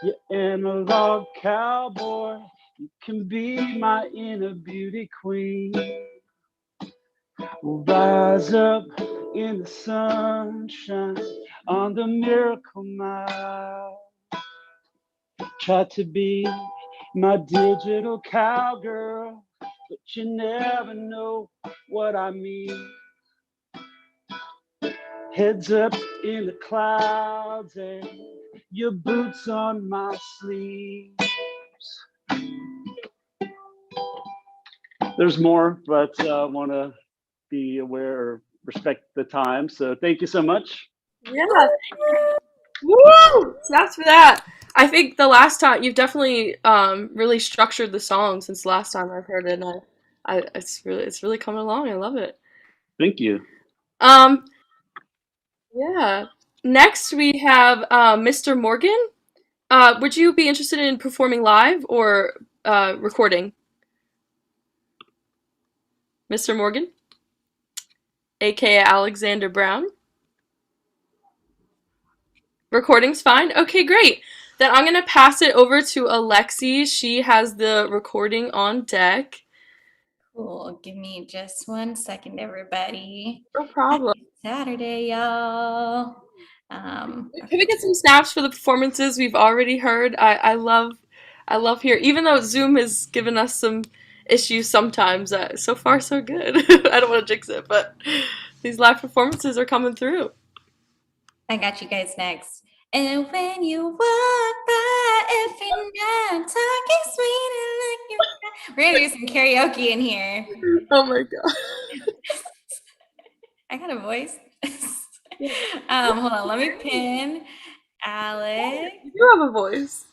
your analog cowboy. You can be my inner beauty queen. We'll rise up in the sunshine on the Miracle Mile. Try to be my digital cowgirl, but you never know what I mean. Heads up in the clouds and your boots on my sleeves. There's more, but I want to be aware or respect the time. So thank you so much. Yeah. Woo! Snaps for that. I think the last time you've definitely really structured the song since the last time I've heard it, and it's really coming along. I love it. Thank you. Yeah. Next we have Mr. Morgan. Would you be interested in performing live or recording? Mr. Morgan, aka Alexander Brown. Recording's fine? Okay, great. Then I'm going to pass it over to Alexi. She has the recording on deck. Cool. Give me just 1 second, everybody. No problem. Saturday, y'all. Can we get some snaps for the performances we've already heard? I love here, even though Zoom has given us some issues sometimes. So far, so good. I don't want to jinx it, but these live performances are coming through. I got you guys next. And when you walk by every night, talking sweet and like you're... We're gonna do some karaoke in here. Oh my god. I got a voice. Hold on, let me pin Alex. You do have a voice.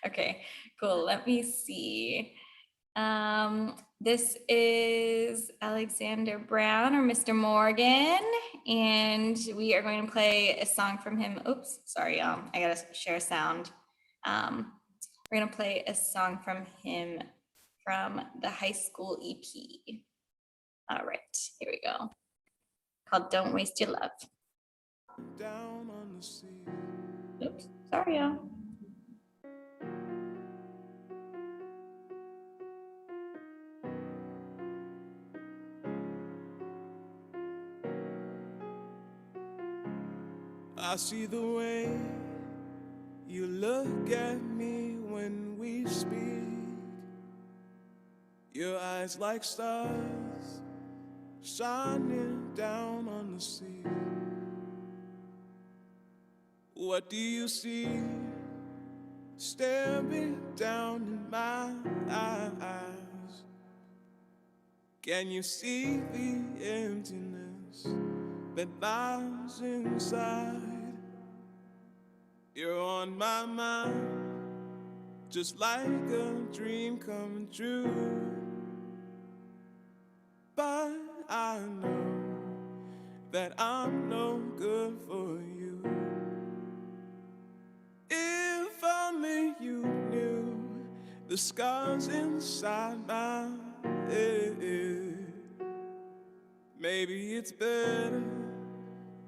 Okay, cool. Let me see. This is Alexander Brown or Mr. Morgan, and we are going to play a song from him. Oops, sorry, I gotta share sound. We're gonna play a song from him from the high school EP. All right, here we go. called Don't Waste Your Love. Down on the sea. Oops, sorry, y'all. I see the way you look at me when we speak. Your eyes like stars shining down on the sea. What do you see staring down in my eyes? Can you see the emptiness that lies inside? You're on my mind, just like a dream coming true. But I know that I'm no good for you. If only you knew the scars inside my head. Maybe it's better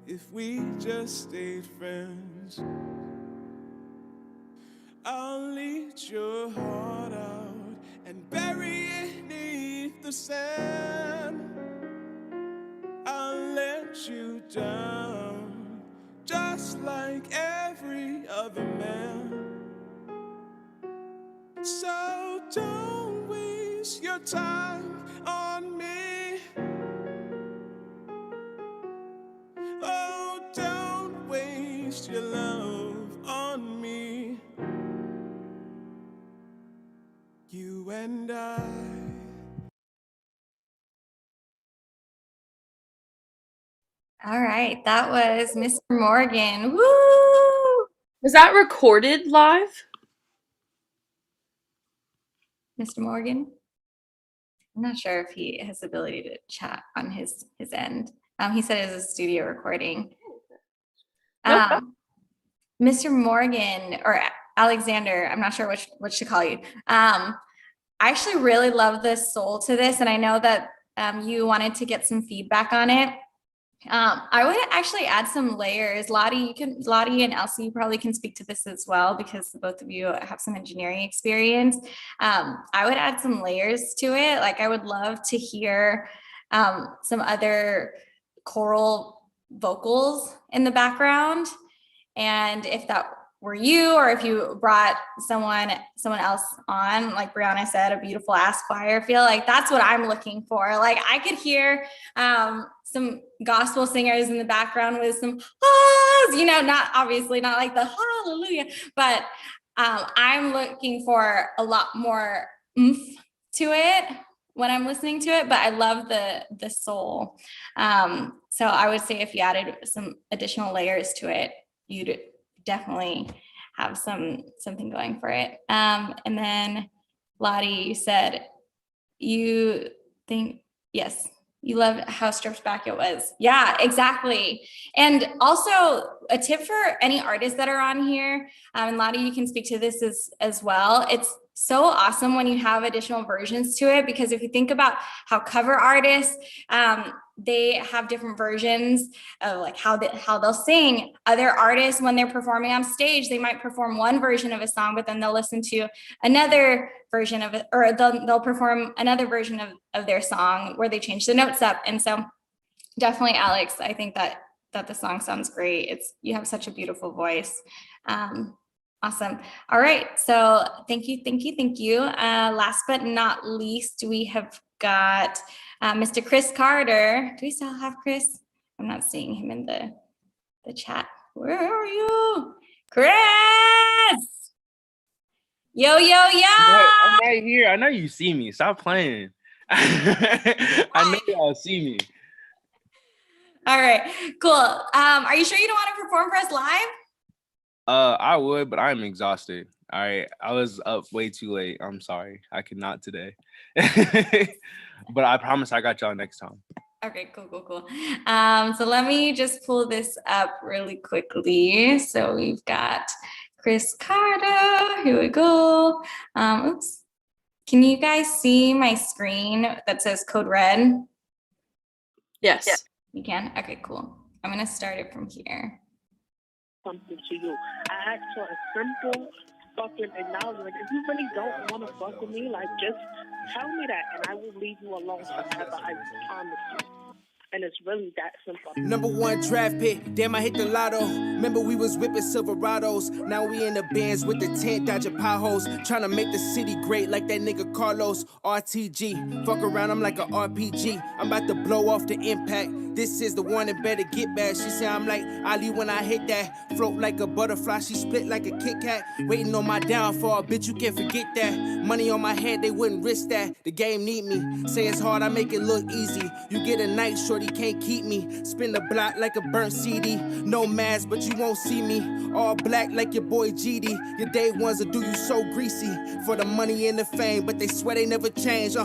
if we just stayed friends. I'll lead your heart out and bury it beneath the sand. I'll let you down, just like every other man. So don't waste your time on me. Oh, don't waste your love on me. You and I. All right, that was Mr. Morgan. Woo! Was that recorded live? Mr. Morgan? I'm not sure if he has the ability to chat on his end. He said it was a studio recording. Mr. Morgan or Alexander, I'm not sure what to call you. I actually really love the soul to this, and I know that you wanted to get some feedback on it. I would actually add some layers. Lottie and Elsie, you probably can speak to this as well because both of you have some engineering experience. I would add some layers to it. Like I would love to hear some other choral vocals in the background. And if that were you, or if you brought someone else on, like Brianna said, a beautiful ass choir feel, like that's what I'm looking for. Like I could hear some gospel singers in the background with some ahs, not obviously not like the hallelujah, but I'm looking for a lot more oomph to it when I'm listening to it, but I love the soul. So I would say if you added some additional layers to it, you'd definitely have something going for it. And then Lottie, you said you think, yes, you love how stripped back it was. Yeah, exactly. And also a tip for any artists that are on here, and Lottie, you can speak to this as well. It's so awesome when you have additional versions to it, because if you think about how cover artists, they have different versions of like how they'll sing. Other artists, when they're performing on stage, they might perform one version of a song, but then they'll listen to another version of it, or they'll perform another version of their song where they change the notes up. And so definitely, Alex, I think that the song sounds great. You have such a beautiful voice. Awesome. All right. So thank you. Last but not least, we have got Mr. Chris Carter. Do we still have Chris? I'm not seeing him in the chat. Where are you? Chris! Yo! I'm right here. I know you see me. Stop playing. I know y'all see me. All right, cool. Are you sure you don't want to perform for us live? I would, but I'm exhausted. All right, I was up way too late. I'm sorry. I cannot today. But I promise I got y'all next time. Okay, cool. So let me just pull this up really quickly. So we've got Chris Carter. Here we go. Oops. Can you guys see my screen that says code red? Yes. You can? Okay, cool. I'm gonna start it from here. Something to you. I asked for a simple fucking acknowledgement. If you really don't want to fuck with me, like just tell me that and I will leave you alone forever. I promise you. And it's really that simple. #1 draft pick, damn I hit the lotto. Remember we was whipping Silverados. Now we in the bands with the tent dodging potholes. Trying to make the city great like that nigga Carlos. RTG, fuck around I'm like a RPG. I'm about to blow off the impact. This is the one that better get back. She say I'm like Ali when I hit that. Float like a butterfly, she split like a Kit Kat. Waiting on my downfall, bitch you can't forget that. Money on my head, they wouldn't risk that. The game need me, say it's hard, I make it look easy. You get a night, shorty can't keep me. Spin the block like a burnt CD. No mask, but you won't see me. All black like your boy GD. Your day ones will do you so greasy. For the money and the fame, but they swear they never change.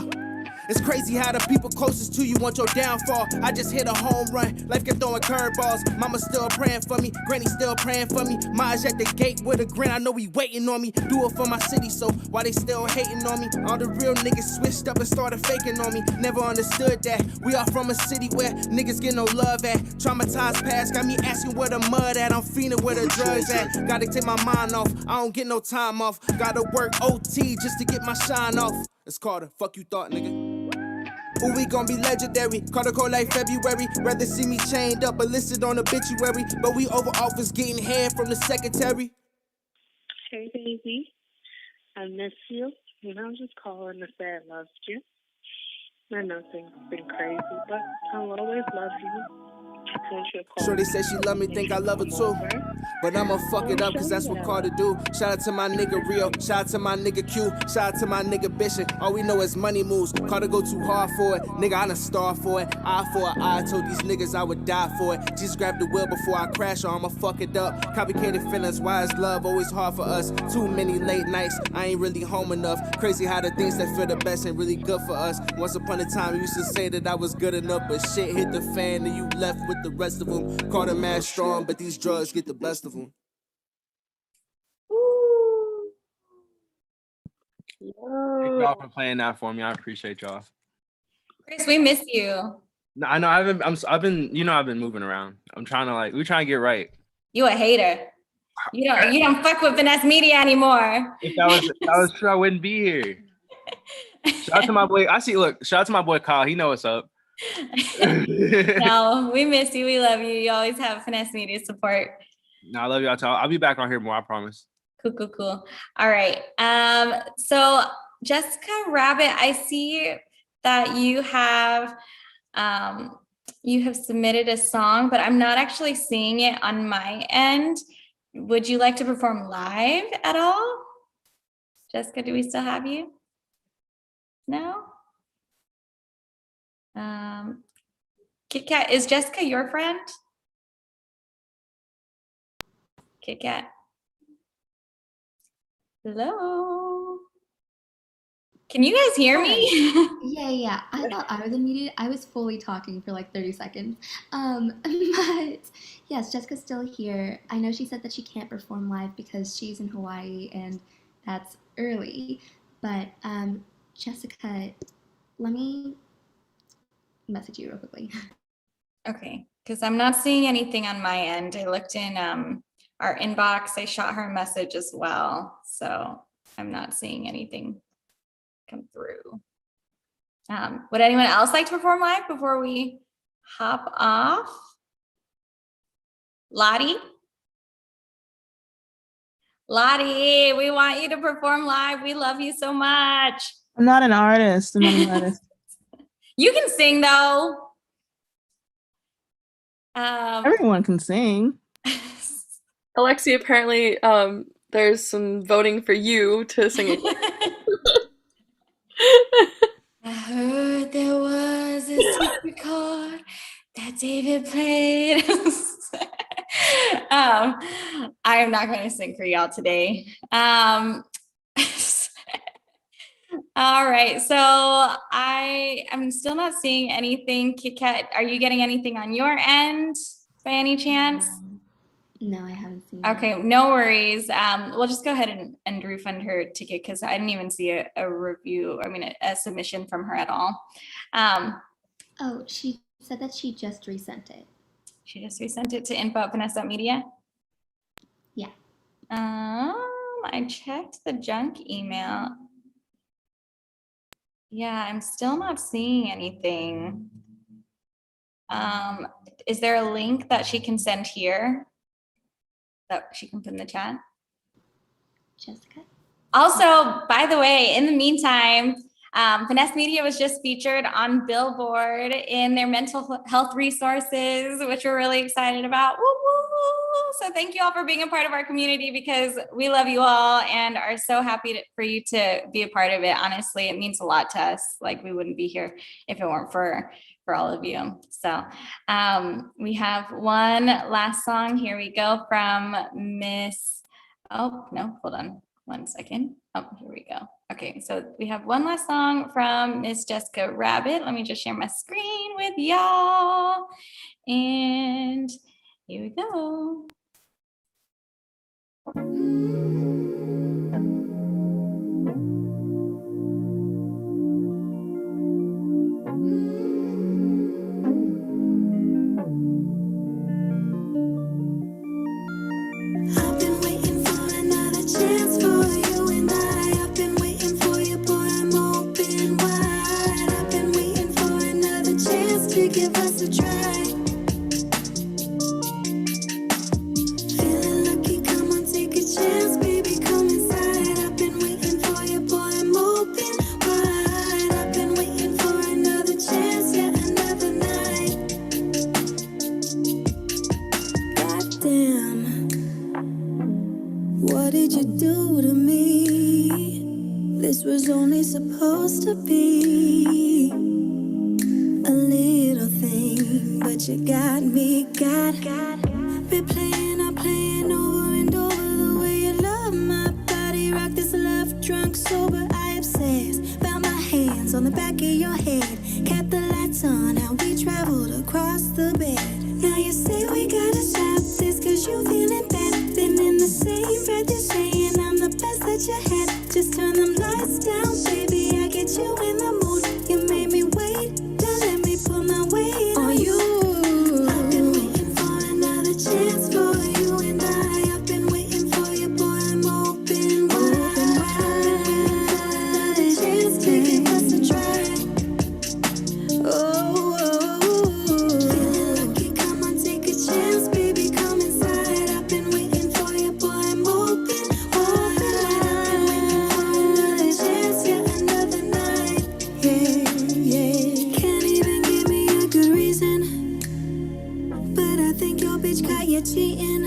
It's crazy how the people closest to you want your downfall. I just hit a home run, life kept throwing curveballs. Mama still praying for me, granny still praying for me. Maj at the gate with a grin, I know he waiting on me. Do it for my city, so why they still hating on me? All the real niggas switched up and started faking on me. Never understood that, we are from a city where niggas get no love at. Traumatized past, got me asking where the mud at. I'm fiending where the drugs at. Gotta take my mind off, I don't get no time off. Gotta work OT just to get my shine off. It's called a fuck you thought, nigga. Ooh, we gon' be legendary. Carter call like February. Rather see me chained up or listed on obituary. But we over offers getting head from the secretary. Hey, baby. I miss you. And I was just calling to say I loved you. I know things have been crazy, but I'll always love you. Shorty said she love me, think I love her too. But I'ma fuck it up, cause that's what Carter do. Shout out to my nigga Rio, shout out to my nigga Q, shout out to my nigga Bishop. All we know is money moves. Carter go too hard for it. Nigga, I done starved for it. Eye for an eye, told these niggas I would die for it. Just grab the wheel before I crash or I'ma fuck it up. Complicated feelings, why is love always hard for us? Too many late nights, I ain't really home enough. Crazy how the things that feel the best ain't really good for us. Once upon a time, you used to say that I was good enough, but shit hit the fan and you left with the rest of them. Caught a mad strong, but these drugs get the best of them. Thank y'all for playing that for me. I appreciate y'all. Chris, we miss you. No, I know I've been moving around. I'm trying to we're trying to get right. You a hater. You don't fuck with Finessed Media anymore. If that was true, I wouldn't be here. Shout out to my boy. Shout out to my boy Kyle. He know what's up. No, we miss you. We love you. You always have Finessed Media support. No, I love y'all. I'll be back on here more, I promise. Cool. All right. So Jessica Rabbit, I see that you have submitted a song, but I'm not actually seeing it on my end. Would you like to perform live at all? Jessica, do we still have you? No? Kit Kat, is Jessica your friend? Kit Kat. Hello? Can you guys hear me? Yeah. I thought I was unmuted. I was fully talking for like 30 seconds. But yes, Jessica's still here. I know she said that she can't perform live because she's in Hawaii and that's early. But Jessica, let me message you real quickly. Okay, because I'm not seeing anything on my end. I looked in our inbox. I shot her a message as well. So I'm not seeing anything come through. Would anyone else like to perform live before we hop off? Lottie, we want you to perform live. We love you so much. I'm not an artist. You can sing though. Everyone can sing. Alexi, apparently there's some voting for you to sing it. I heard there was a secret chord that David played. I am not going to sing for y'all today. All right, so I am still not seeing anything. Kit Kat, are you getting anything on your end by any chance? No, I haven't seen Okay, no worries. We'll just go ahead and refund her ticket because I didn't even see a review, a submission from her at all. Oh, she said that she just resent it. She just resent it to info@finessed.media? Yeah. I checked the junk email. Yeah, I'm still not seeing anything. Is there a link that she can send here that she can put in the chat? Jessica? Also, by the way, in the meantime, Finesse Media was just featured on Billboard in their mental health resources, which we're really excited about. Woo, woo, woo. So thank you all for being a part of our community, because we love you all and are so happy for you to be a part of it. Honestly, it means a lot to us. Like, we wouldn't be here if it weren't for all of you. So we have one last song. Here we go from Miss, oh no, hold on. 1 second. Oh, here we go. Okay, so we have one last song from Miss Jessica Rabbit. Let me just share my screen with y'all. And here we go. I've been waiting for another chance for you and I've been waiting for you, boy, I'm open wide. I've been waiting for another chance to give us a try. Feeling lucky, come on, take a chance, baby, come inside. I've been waiting for you, boy, I'm open wide. I've been waiting for another chance, yeah, another night. Goddamn. What did you do to me? This was only supposed to be a little thing, but you got me, got replaying, I'm playing over and over the way you love my body. Rock this love, drunk, sober, I obsessed. Found my hands on the back of your head, kept the lights on, how we traveled across the bed. Now you say we gotta stop this cause you feeling bad. Then in the same breath you're saying I'm the best that you had. Just turn them lights down, baby, I get you in the mood. You made me wait, now let me put my weight on you. I've been waiting for another chance for you and I've been waiting for you, boy, I'm open wide. Another chance to give us a try. Feeling lucky, come on, take a chance, baby, come inside. I've been waiting for you, boy, I'm open wide. I've been waiting for another chance, yeah, another night. Yeah. Can't even give me a good reason, but I think your bitch got you cheating.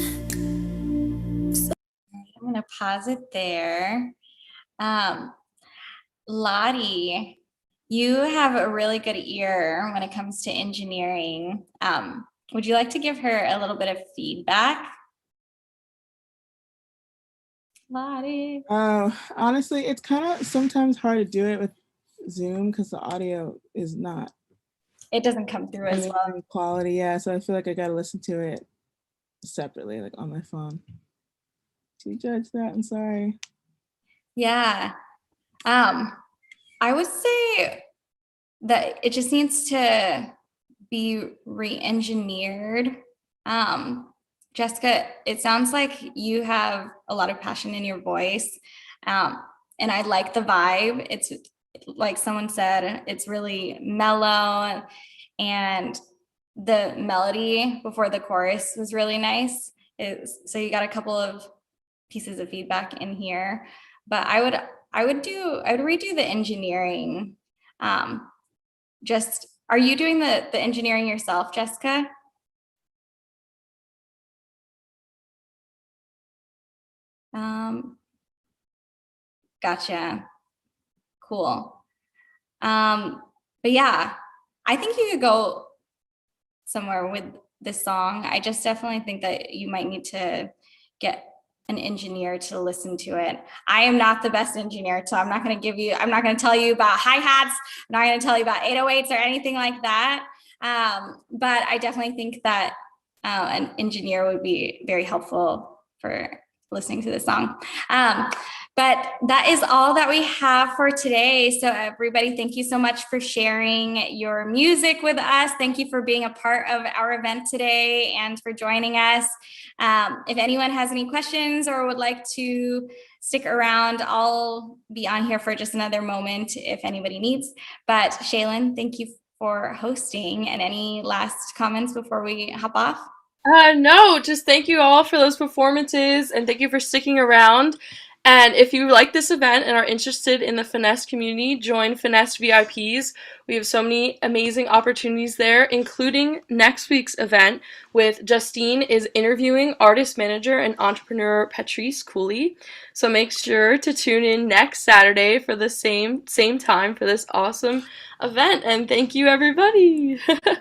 I'm gonna pause it there. Lottie, you have a really good ear when it comes to engineering. Would you like to give her a little bit of feedback? Lottie. Honestly, it's kind of sometimes hard to do it with Zoom because the audio is not. It doesn't come through as well. Quality, yeah. So I feel like I gotta listen to it separately, like on my phone. To judge that, I'm sorry. Yeah. I would say that it just needs to be re-engineered. Jessica, it sounds like you have a lot of passion in your voice. And I like the vibe. It's like someone said, it's really mellow, and the melody before the chorus was really nice. So you got a couple of pieces of feedback in here, but I would redo the engineering. Just, are you doing the engineering yourself, Jessica? Gotcha. Cool. But yeah, I think you could go somewhere with this song. I just definitely think that you might need to get an engineer to listen to it. I am not the best engineer, so I'm not going to tell you about hi-hats. I'm not going to tell you about 808s or anything like that. But I definitely think that an engineer would be very helpful for listening to this song. But that is all that we have for today. So everybody, thank you so much for sharing your music with us. Thank you for being a part of our event today and for joining us. If anyone has any questions or would like to stick around, I'll be on here for just another moment if anybody needs. But Shaylin, thank you for hosting. And any last comments before we hop off? No, just thank you all for those performances and thank you for sticking around. And if you like this event and are interested in the Finesse community, join Finesse VIPs. We have so many amazing opportunities there, including next week's event with Justine is interviewing artist manager and entrepreneur Patrice Cooley. So make sure to tune in next Saturday for the same time for this awesome event. And thank you, everybody.